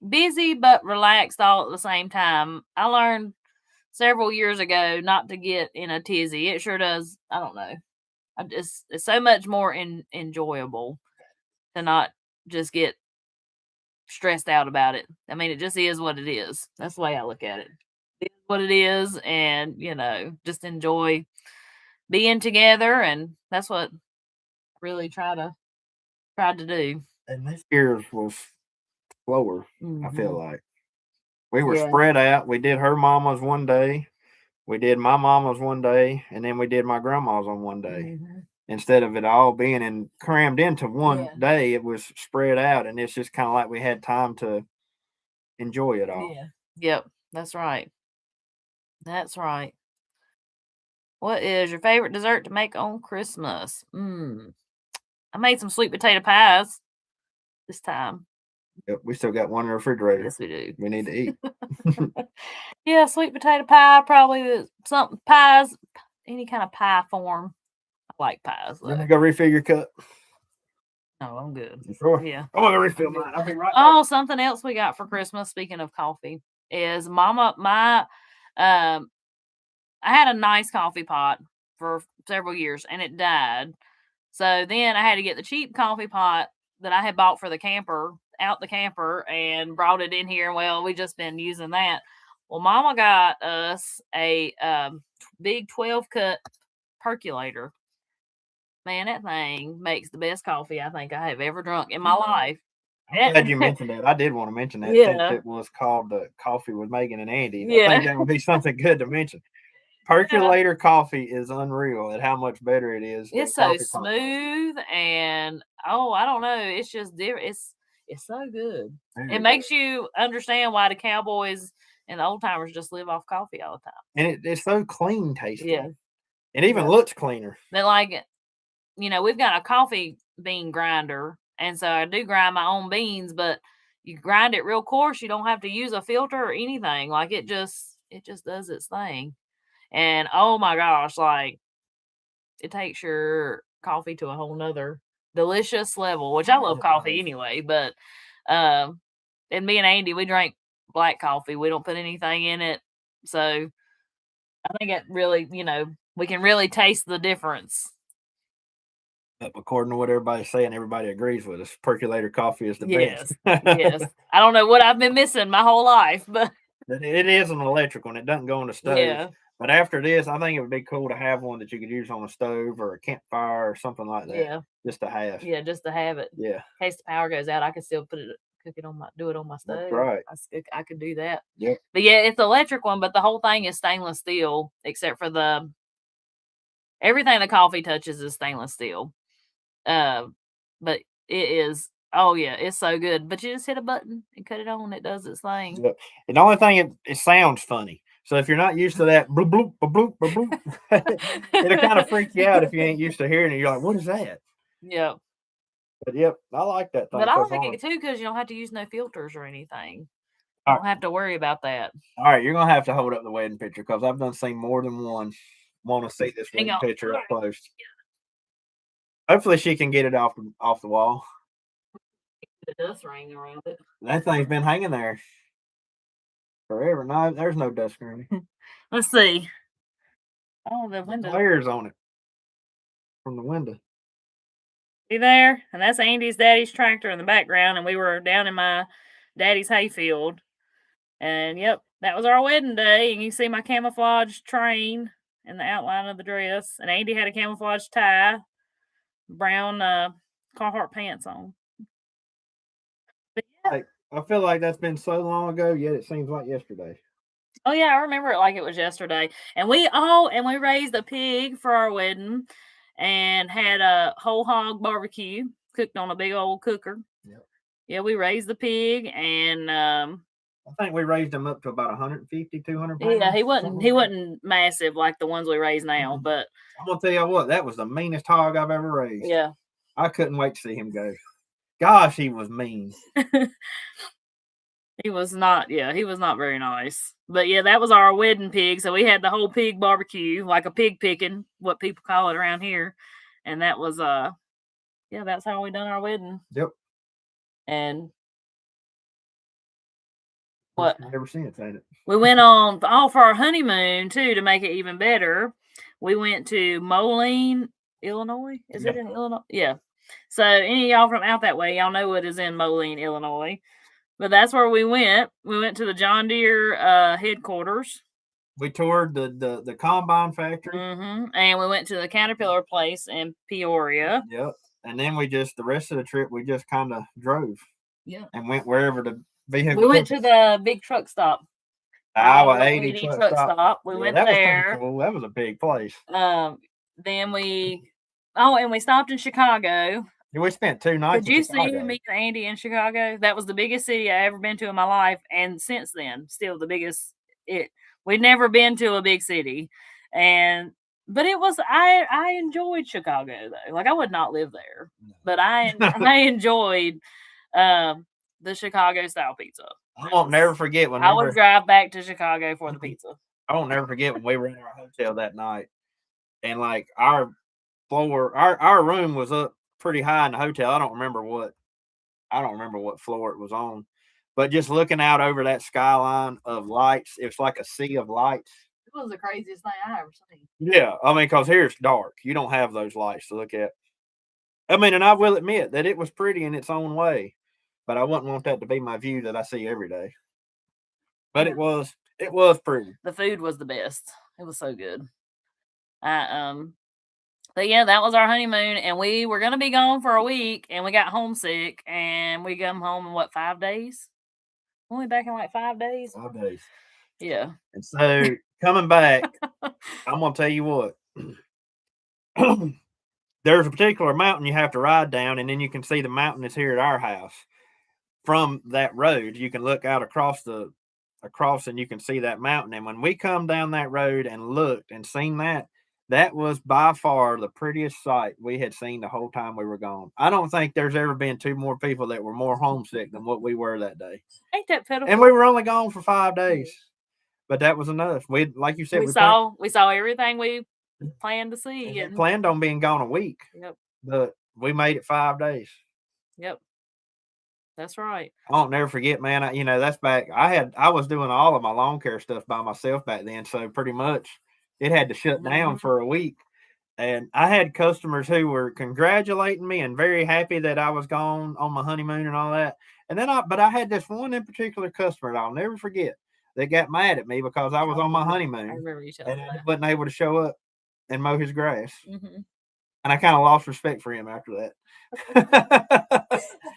but relaxed all at the same time. I learned several years ago not to get in a tizzy. It sure does. I don't know. It's so much more enjoyable to not just get stressed out about it. I mean, it just is what it is. That's the way I look at it. It is what it is, and just enjoy being together, and that's what I really tried to do. And this year's was slower. I feel like we were spread out. We did her mama's one day, we did my mama's one day, and then we did my grandma's on one day. Instead of it all being crammed into one day, it was spread out, and it's just kind of like we had time to enjoy it all. Yeah. Yep. That's right. That's right. What is your favorite dessert to make on Christmas? I made some sweet potato pies this time. Yep, we still got one in the refrigerator. Yes, we do. We need to eat. Yeah, sweet potato pie, probably something pies, any kind of pie form. I like pies. Let me go refill your cup. No, I'm good. You sure? Yeah. I'm gonna refill mine. I'll be right back. Oh, something else we got for Christmas, speaking of coffee, is I had a nice coffee pot for several years and it died. So then I had to get the cheap coffee pot that I had bought for the camper out the camper and brought it in here. Well, we just been using that. Well, Mama got us a big 12-cup percolator. Man, that thing makes the best coffee I think I have ever drunk in my life. I'm glad you mentioned that. I did want to mention that since it was called the Coffee with Meagan and Andy. I think that would be something good to mention. Percolator coffee is unreal at how much better it is. It's so smooth and I don't know. It's just different. It's so good. It makes you understand why the cowboys and the old timers just live off coffee all the time. And it's so clean tasting. Yeah. It even looks cleaner. But like, we've got a coffee bean grinder. And so I do grind my own beans, but you grind it real coarse. You don't have to use a filter or anything. Like it just does its thing. And oh my gosh, like it takes your coffee to a whole nother delicious level, which I love coffee anyway, but and me and Andy, we drank black coffee. We don't put anything in it. So I think it really, we can really taste the difference. According to what everybody's saying, everybody agrees with us. Percolator coffee is the best. Yes. I don't know what I've been missing my whole life, but it is an electric one. It doesn't go on the stove. Yeah. But after this, I think it would be cool to have one that you could use on a stove or a campfire or something like that. Yeah. Just to have. Yeah, just to have it. Yeah. In case the power goes out, I can still do it on my stove. That's right. I could do that. Yeah. But yeah, it's an electric one, but the whole thing is stainless steel, except for everything the coffee touches is stainless steel. But it is, it's so good. But you just hit a button and cut it on, it does its thing. Yeah. And the only thing, it sounds funny. So if you're not used to that, bloop, bloop, bloop, bloop, bloop, it'll kind of freak you out if you ain't used to hearing it. You're like, what is that? Yeah. But yep, I like that thing. But I like it too because you don't have to use no filters or anything. You don't have to worry about that. All right, you're going to have to hold up the wedding picture because I've done seen more than one want to see this wedding picture up close. Hopefully she can get it off the wall. The dust ring around it. That thing's been hanging there forever. No, there's no dust ring. Let's see. Oh, the window. Glares on it from the window. You there? And that's Andy's daddy's tractor in the background, and we were down in my daddy's hayfield. And yep, that was our wedding day. And you see my camouflage train in the outline of the dress. And Andy had a camouflage tie, brown Carhartt pants on. But yeah. Like, I feel like that's been so long ago, yet it seems like yesterday. Oh yeah, I remember it like it was yesterday. And we raised a pig for our wedding and had a whole hog barbecue cooked on a big old cooker. Yep. Yeah, we raised the pig and I think we raised him up to about 150, 200 pounds. yeah, he wasn't massive like the ones we raise now, but I'm gonna tell you what, that was the meanest hog I've ever raised. yeah. I couldn't wait to see him go. Gosh, he was mean. He was not very nice. But yeah, that was our wedding pig. So we had the whole pig barbecue, like a pig picking, what people call it around here. And that was yeah, that's how we done our wedding. Yep. And what? Ever since, ain't it? We went on for our honeymoon too to make it even better. We went to Moline, Illinois. Is it in Illinois? Yeah. So any of y'all from out that way, y'all know what is in Moline, Illinois. But that's where we went. We went to the John Deere headquarters. We toured the combine factory. And we went to the Caterpillar place in Peoria. Yep. And then the rest of the trip, we just kind of drove. Yeah. And went wherever the vehicle. We went to the big truck stop. Iowa 80 truck stop. We went there. Was pretty cool. That was a big place. Then we stopped in Chicago. We spent 2 nights. Did you see me and Andy in Chicago? That was the biggest city I ever been to in my life, and since then, still the biggest. We'd never been to a big city, but it was I enjoyed Chicago though. Like I would not live there, but I enjoyed the Chicago style pizza. I won't never forget when I would drive back to Chicago for the pizza. I won't never forget when we were in our hotel that night, and like our room was up pretty high in the hotel. I don't remember what floor it was on, but just looking out over that skyline of lights, it was like a sea of lights. It was the craziest thing I ever seen. Yeah, I mean, because here it's dark. You don't have those lights to look at. I mean, and I will admit that it was pretty in its own way, but I wouldn't want that to be my view that I see every day. But it was pretty. The food was the best. It was so good. But yeah, that was our honeymoon, and we were gonna be gone for a week, and we got homesick, and we come home in 5 days? Only back in 5 days. 5 days. Yeah. And so coming back, I'm gonna tell you what. There's a particular mountain you have to ride down, and then you can see the mountain that's here at our house. From that road, you can look out across and you can see that mountain. And when we come down that road and looked and seen that was by far the prettiest sight we had seen the whole time we were gone. I don't think there's ever been 2 more people that were more homesick than what we were that day. Ain't that pitiful? And we were only gone for 5 days, but that was enough. We, like you said, we saw everything we planned to see. And we planned on being gone a week. Yep. But we made it 5 days. Yep. That's right. I won't never forget, man. That's back. I was doing all of my lawn care stuff by myself back then, so pretty much it had to shut down for a week. And I had customers who were congratulating me and very happy that I was gone on my honeymoon and all that. And then I had this one in particular customer that I'll never forget that got mad at me because I was on my honeymoon. I remember you telling me that. I wasn't able to show up and mow his grass. Mm-hmm. And I kind of lost respect for him after that.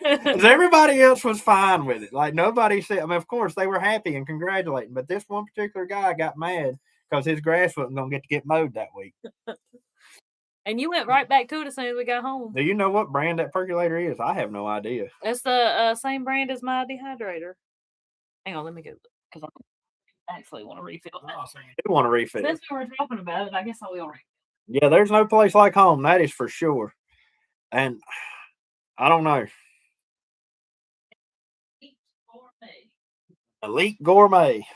Because everybody else was fine with it. Like nobody said, I mean, of course they were happy and congratulating, but this one particular guy got mad because his grass wasn't going to get mowed that week. And you went right back to it as soon as we got home. Do you know what brand that percolator is? I have no idea. It's the same brand as my dehydrator. Hang on, let me go because I actually want to refill that. Oh, so you do want to refill. Since we were talking about it, I guess I will refill. Yeah, there's no place like home. That is for sure. And I don't know. Elite gourmet.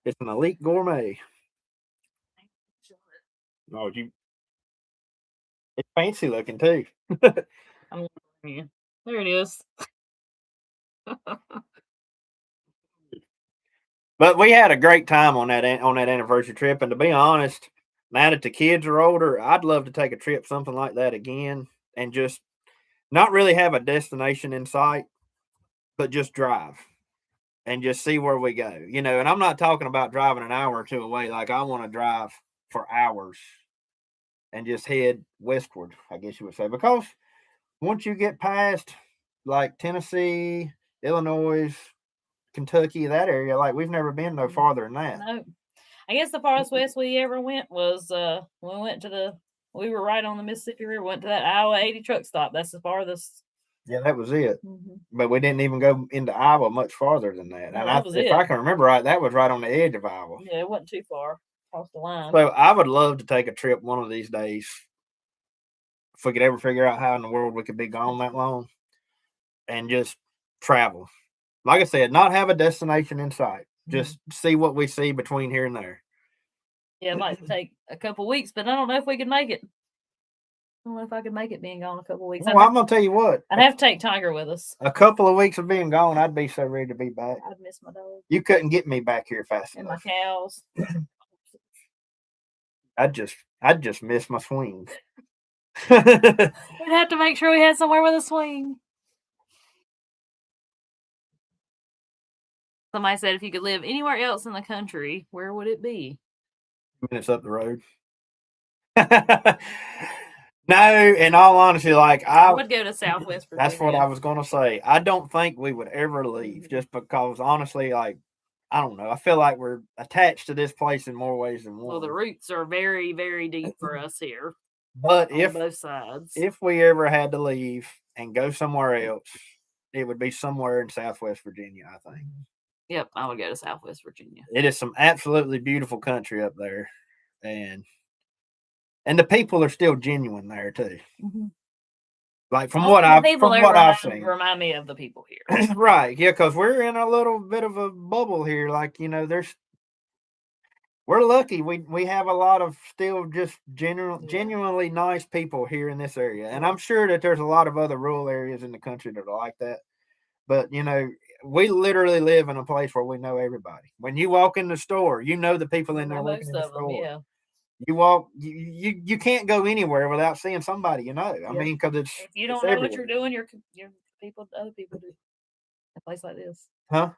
It's an elite gourmet. Oh, it's fancy looking too. There it is. But we had a great time on that anniversary trip, and to be honest, now that the kids are older, I'd love to take a trip something like that again and just not really have a destination in sight, but just drive and just see where we go. And I'm not talking about driving an hour or two away. Like, I want to drive for hours and just head westward, I guess you would say, because once you get past like Tennessee, Illinois, Kentucky, that area, like, we've never been no farther than that. No. I guess the farthest west we ever went was when we were right on the Mississippi River, went to that Iowa 80 truck stop. That's the farthest. Yeah, that was it. But we didn't even go into Iowa much farther than that. No, and that was if it. I can remember right, that was right on the edge of Iowa. Yeah, it wasn't too far across the line. So I would love to take a trip one of these days, if we could ever figure out how in the world we could be gone that long, and just travel. Like I said, not have a destination in sight. Just see what we see between here and there. Yeah, it might take a couple weeks, but I don't know if we could make it. I don't know if I could make it being gone a couple weeks. Well, I'm gonna tell you what. I'd have to take Tiger with us. A couple of weeks of being gone, I'd be so ready to be back. I'd miss my dog. You couldn't get me back here fast and enough. My cows. I'd just miss my swing. We'd have to make sure we had somewhere with a swing. Somebody said if you could live anywhere else in the country, where would it be? Minutes up the road. No, in all honesty, like I would go to Southwest Virginia. That's what I was going to say. I don't think we would ever leave, just because, honestly, like, I don't know. I feel like we're attached to this place in more ways than one. Well, the roots are very, very deep for us here. But on both sides. If we ever had to leave and go somewhere else, it would be somewhere in Southwest Virginia, I think. Yep, I would go to Southwest Virginia. It is some absolutely beautiful country up there, and the people are still genuine there too. Like from what I've seen, remind me of the people here. Right? Yeah, because we're in a little bit of a bubble here. Like, we're lucky. We have a lot of still just genuinely nice people here in this area, and I'm sure that there's a lot of other rural areas in the country that are like that. But we literally live in a place where we know everybody. When you walk in the store, you know the people in there working in the store. Yeah. You walk, you can't go anywhere without seeing somebody. I mean, because if you don't know what you're doing, your other people do. A place like this, huh?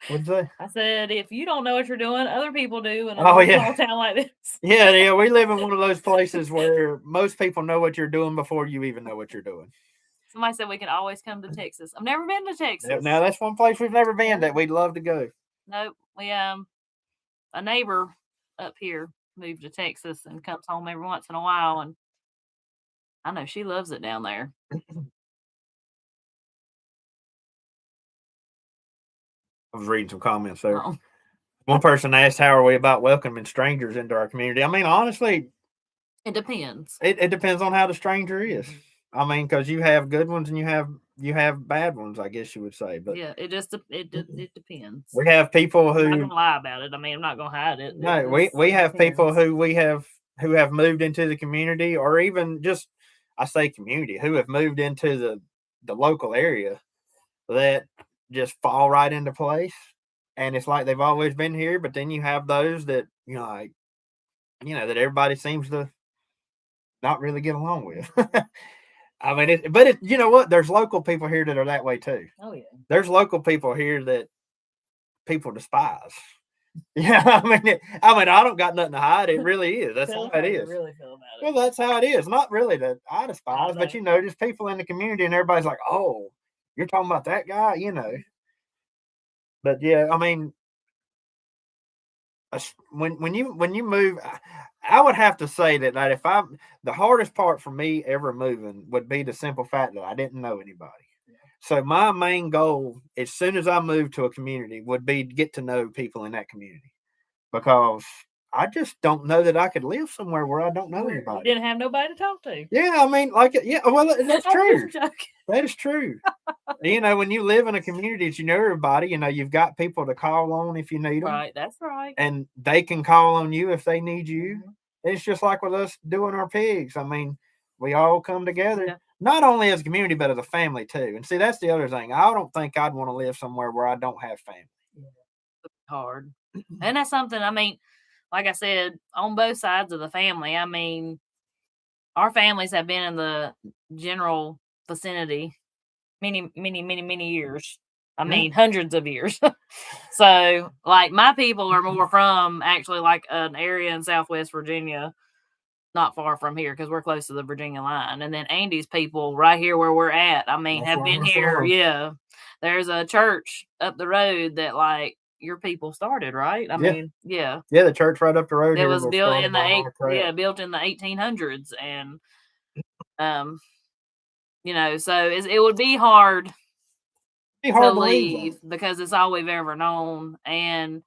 What'd you say? I said, if you don't know what you're doing, other people do in a small town like this. Yeah, we live in one of those places where most people know what you're doing before you even know what you're doing. Somebody said we can always come to Texas. I've never been to Texas. Now that's one place we've never been that we'd love to go. Nope. We a neighbor up here moved to Texas and comes home every once in a while, and I know she loves it down there. I was reading some comments there. Oh. One person asked, how are we about welcoming strangers into our community? I mean, honestly, it depends. It depends on how the stranger is. I mean, because you have good ones and you have bad ones, I guess you would say. But yeah, it depends. We have people who, I'm not gonna lie about it. I mean, I'm not gonna hide it. No, we have people who have moved into the community, or even just, I say community, who have moved into the local area that just fall right into place, and it's like they've always been here. But then you have those that that everybody seems to not really get along with. I mean, you know what? There's local people here that are that way too. Oh yeah. There's local people here that people despise. Yeah, I mean, I don't got nothing to hide. It really is. That's how it is. Really feel about it. Well, that's how it is. Not really that I despise, but just people in the community, and everybody's like, "Oh, you're talking about that guy," But yeah, I mean, when you move, I would have to say that the hardest part for me ever moving would be the simple fact that I didn't know anybody. Yeah. So my main goal, as soon as I moved to a community, would be to get to know people in that community, because I just don't know that I could live somewhere where I don't know anybody. You didn't have nobody to talk to. Yeah, I mean, well, that's true. That is true. When you live in a community that you know everybody, you've got people to call on if you need them. Right, that's right. And they can call on you if they need you. Mm-hmm. It's just like with us doing our pigs. I mean, we all come together, not only as a community, but as a family too. And see, that's the other thing. I don't think I'd want to live somewhere where I don't have family. Yeah. It's hard. And that's something, I mean, like I said, on both sides of the family, I mean, our families have been in the general vicinity many years. I mean, hundreds of years. So, like, my people are more from actually like an area in Southwest Virginia, not far from here because we're close to the Virginia line. And then Andy's people right here where we're at, I mean, have been here. Yeah. There's a church up the road that like your people started, right? I mean, yeah. Yeah, the church right up the road. It was built in the built in the 1800s, and you know, so it would be hard to leave because it's all we've ever known, and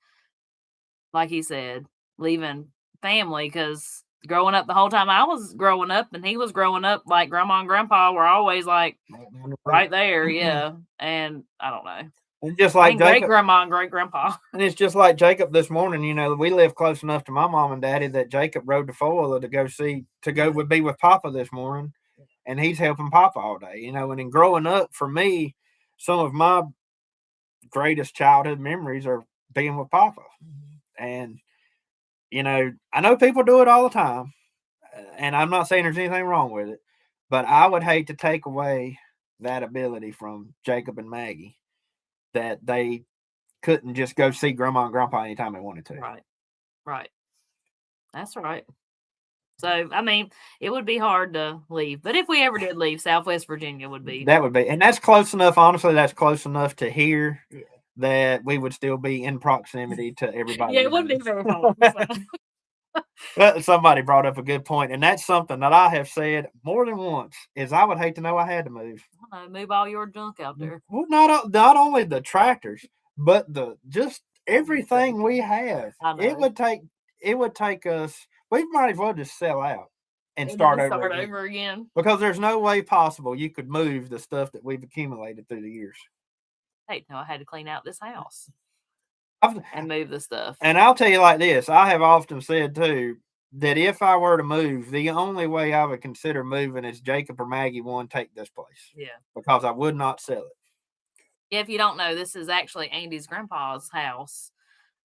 like he said, leaving family because growing up the whole time I was growing up and he was growing up, like grandma and grandpa were always like right there, yeah. And I don't know. And just like great grandma and great grandpa. And it's just like Jacob this morning, you know, we live close enough to my mom and daddy that Jacob rode to Foiler would be with Papa this morning, and he's helping Papa all day, you know. And in growing up, for me, some of my greatest childhood memories are being with Papa. And, you know, I know people do it all the time, and I'm not saying there's anything wrong with it, but I would hate to take away that ability from Jacob and Maggie, that they couldn't just go see grandma and grandpa anytime they wanted to. Right. That's right. So, I mean, it would be hard to leave. But if we ever did leave, Southwest Virginia would be. That would be. And that's close enough. Honestly, that's close enough to here that we would still be in proximity to everybody. Yeah, it wouldn't be very hard. But somebody brought up a good point, and that's something that I have said more than once, is I would hate to know I had to move. Move all your junk out there. Well, not only the tractors, but just everything we have. It would take us. We might as well just sell out and start over again. Because there's no way possible you could move the stuff that we've accumulated through the years. Hey, no, I had to clean out this house and move the stuff. And I'll tell you like this, I have often said too, that if I were to move, the only way I would consider moving is Jacob or Maggie take this place. Yeah. Because I would not sell it. If you don't know, this is actually Andy's grandpa's house.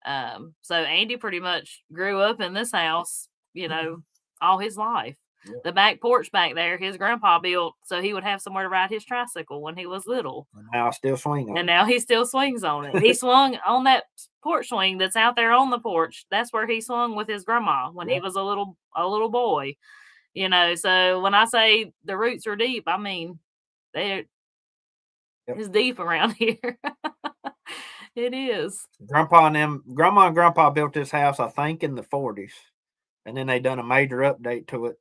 So Andy pretty much grew up in this house, you know, all his life. Yeah. The back porch back there, his grandpa built so he would have somewhere to ride his tricycle when he was little. And now I still swing on it. And now he still swings on it. He swung on that porch swing that's out there on the porch. That's where he swung with his grandma when he was a little boy. You know, so when I say the roots are deep, I mean it's deep around here. It is. Grandma and grandpa built this house, I think, in the 40s. And then they done a major update to it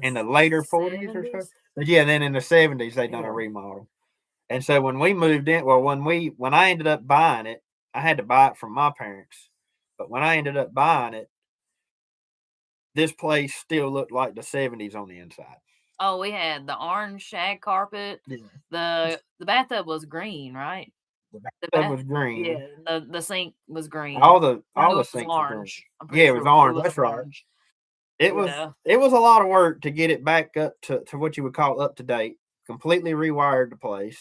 in the later 40s or so. But yeah, then in the 70s they done a remodel. And so when we moved in, when I ended up buying it, I had to buy it from my parents. But when I ended up buying it, this place still looked like the 70s on the inside. Oh, we had the orange shag carpet. Yeah. The bathtub was green, right? The bathtub was green. Yeah, the sink was green. All the sinks were orange. Yeah, it was orange. That's right. It was a lot of work to get it back up to what you would call up to date. Completely rewired the place.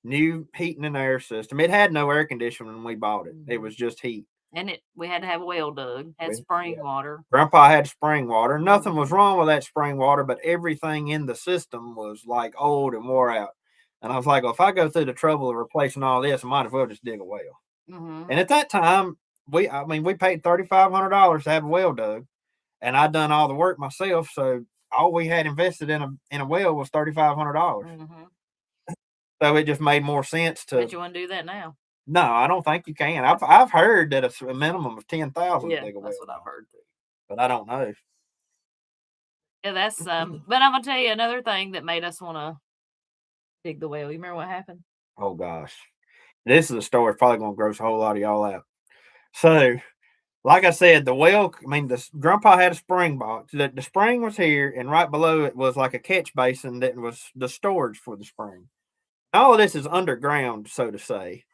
New heating and air system. It had no air conditioning when we bought it. It was just heat. And we had to have a well dug. Had spring water. Grandpa had spring water. Nothing was wrong with that spring water, but everything in the system was like old and wore out. And I was like, well, if I go through the trouble of replacing all this, I might as well just dig a well. Mm-hmm. And at that time, we paid $3,500 to have a well dug, and I'd done all the work myself. So all we had invested in a well was $3,500. Mm-hmm. So it just made more sense to. But you want to do that now? No, I don't think you can. I've heard that it's a minimum of 10,000. Yeah, that's what I've heard too. But I don't know. Yeah, that's but I'm gonna tell you another thing that made us want to dig the well. You remember what happened? Oh gosh, this is a story probably gonna gross a whole lot of y'all out. So, like I said, the well. I mean, the grandpa had a spring box. The spring was here, and right below it was like a catch basin that was the storage for the spring. All of this is underground, so to say.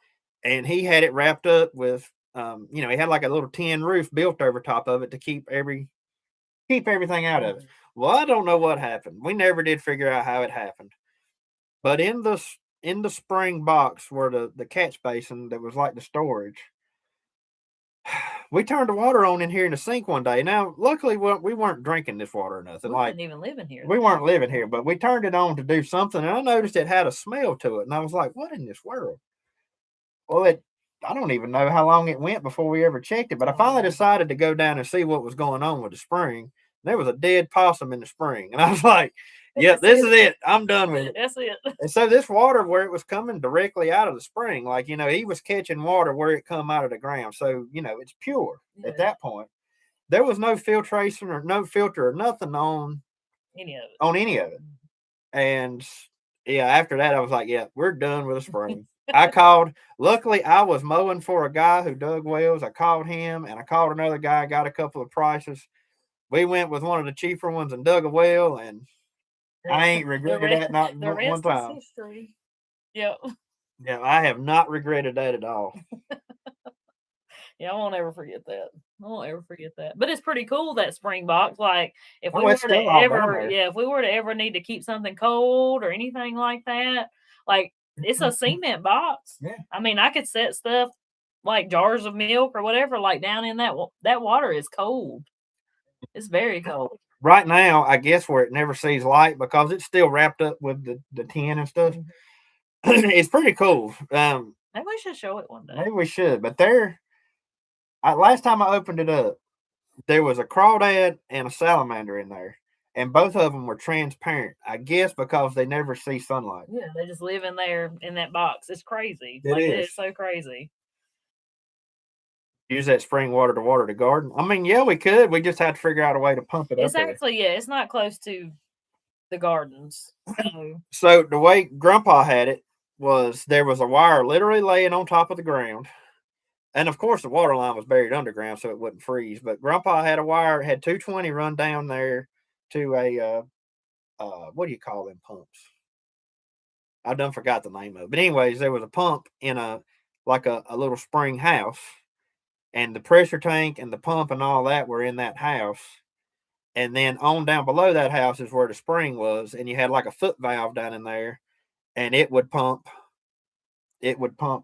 And he had it wrapped up with, he had like a little tin roof built over top of it to keep everything out of it. Well, I don't know what happened. We never did figure out how it happened. But in the spring box where the catch basin that was like the storage, we turned the water on in here in the sink one day. Now, luckily, we weren't drinking this water or nothing. We like, couldn't even live in here. We weren't living here, but we turned it on to do something, and I noticed it had a smell to it, and I was like, "What in this world?" Well, I don't even know how long it went before we ever checked it, but I finally decided to go down and see what was going on with the spring. There was a dead possum in the spring, and I was like, "Yeah, this is it. I'm done with it." That's it. And so this water, where it was coming directly out of the spring, like, he was catching water where it come out of the ground, so it's pure at that point. There was no filtration or no filter or nothing on any of it. And yeah, after that, I was like, "Yeah, we're done with the spring." I called. Luckily, I was mowing for a guy who dug wells. I called him, and I called another guy. Got a couple of prices. We went with one of the cheaper ones and dug a well, and I ain't regretted that not the rest one time. Is history. Yep. Yeah, I have not regretted that at all. Yeah, I won't ever forget that. But it's pretty cool, that spring box. Like, if we if we were to ever need to keep something cold or anything like that, like, it's a cement box. Yeah. I mean, I could set stuff like jars of milk or whatever, like, down in that water is cold. It's very cold. Right now, I guess where it never sees light because it's still wrapped up with the tin and stuff. It's pretty cool. Maybe we should show it one day. Maybe we should. But last time I opened it up, there was a crawdad and a salamander in there, and both of them were transparent. I guess because they never see sunlight. Yeah, they just live in there in that box. It's crazy. It is so crazy. Use that spring water to water the garden. I mean, yeah, we could. We just had to figure out a way to pump it up. It's actually, it's not close to the gardens. So the way Grandpa had it was there was a wire literally laying on top of the ground. And of course, the water line was buried underground so it wouldn't freeze. But Grandpa had a wire, had 220 run down there to a, what do you call them pumps? I done forgot the name of it. But anyways, there was a pump in a little spring house. And the pressure tank and the pump and all that were in that house. And then on down below that house is where the spring was. And you had like a foot valve down in there. And it would pump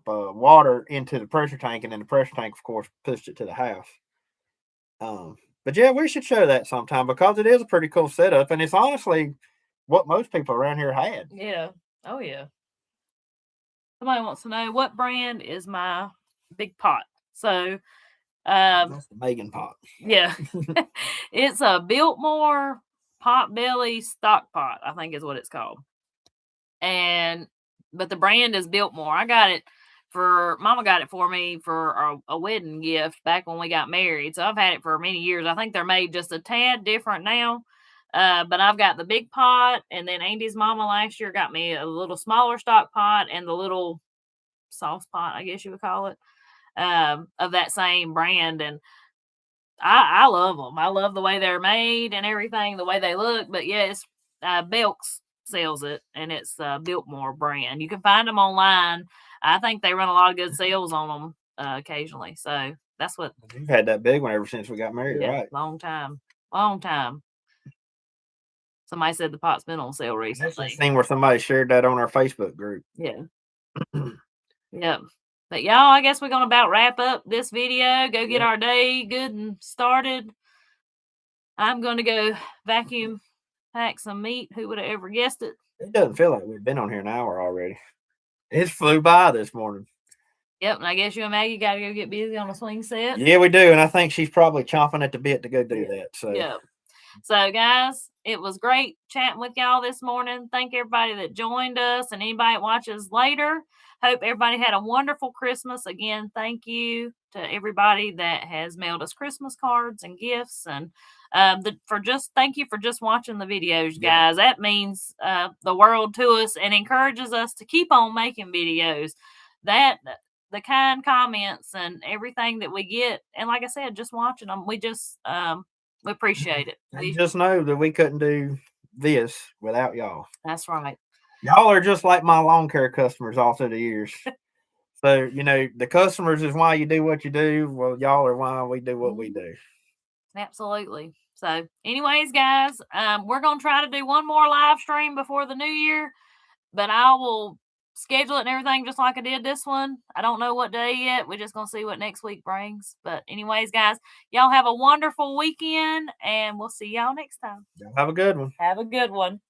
water into the pressure tank, and then the pressure tank, of course, pushed it to the house. But yeah, we should show that sometime because it is a pretty cool setup, and it's honestly what most people around here had. Yeah. Oh yeah. Somebody wants to know what brand is my big pot. So that's the Meagan pot. Yeah. It's a Biltmore Potbelly stock pot, I think is what it's called. But the brand is Biltmore. I got it Mama got it for me for a wedding gift back when we got married. So I've had it for many years. I think they're made just a tad different now. But I've got the big pot, and then Andy's mama last year got me a little smaller stock pot and the little sauce pot, I guess you would call it, of that same brand. And I love them. I love the way they're made and everything, the way they look. But yes, Belk's sells it, and it's Biltmore brand. You can find them online. I think they run a lot of good sales on them occasionally. So that's what you've had that big one ever since we got married, right? Long time. Somebody said the pot's been on sale recently. I've seen where somebody shared that on our Facebook group. Yeah. Yep. But y'all, I guess we're gonna about wrap up this video. Go get our day good and started. I'm gonna go vacuum pack some meat. Who would have ever guessed it? It doesn't feel like we've been on here an hour already. It flew by this morning. Yep, and I guess you and Maggie got to go get busy on the swing set. Yeah, we do, and I think she's probably chomping at the bit to go do that. So yeah. So guys, it was great chatting with y'all this morning. Thank everybody that joined us and anybody that watches later. Hope everybody had a wonderful Christmas. Again, thank you to everybody that has mailed us Christmas cards and gifts, and thank you for just watching the videos, guys. That means the world to us and encourages us to keep on making videos. The kind comments and everything that we get, and like I said, just watching them, we just we appreciate it. We just know that we couldn't do this without y'all. That's right. Y'all are just like my lawn care customers all through the years. So, the customers is why you do what you do. Well, y'all are why we do what we do. Absolutely. So, anyways, guys, we're going to try to do one more live stream before the new year, but I will schedule it and everything just like I did this one. I don't know what day yet. We're just gonna see what next week brings. But anyways, guys, y'all have a wonderful weekend and we'll see y'all next time. Have a good one. Have a good one.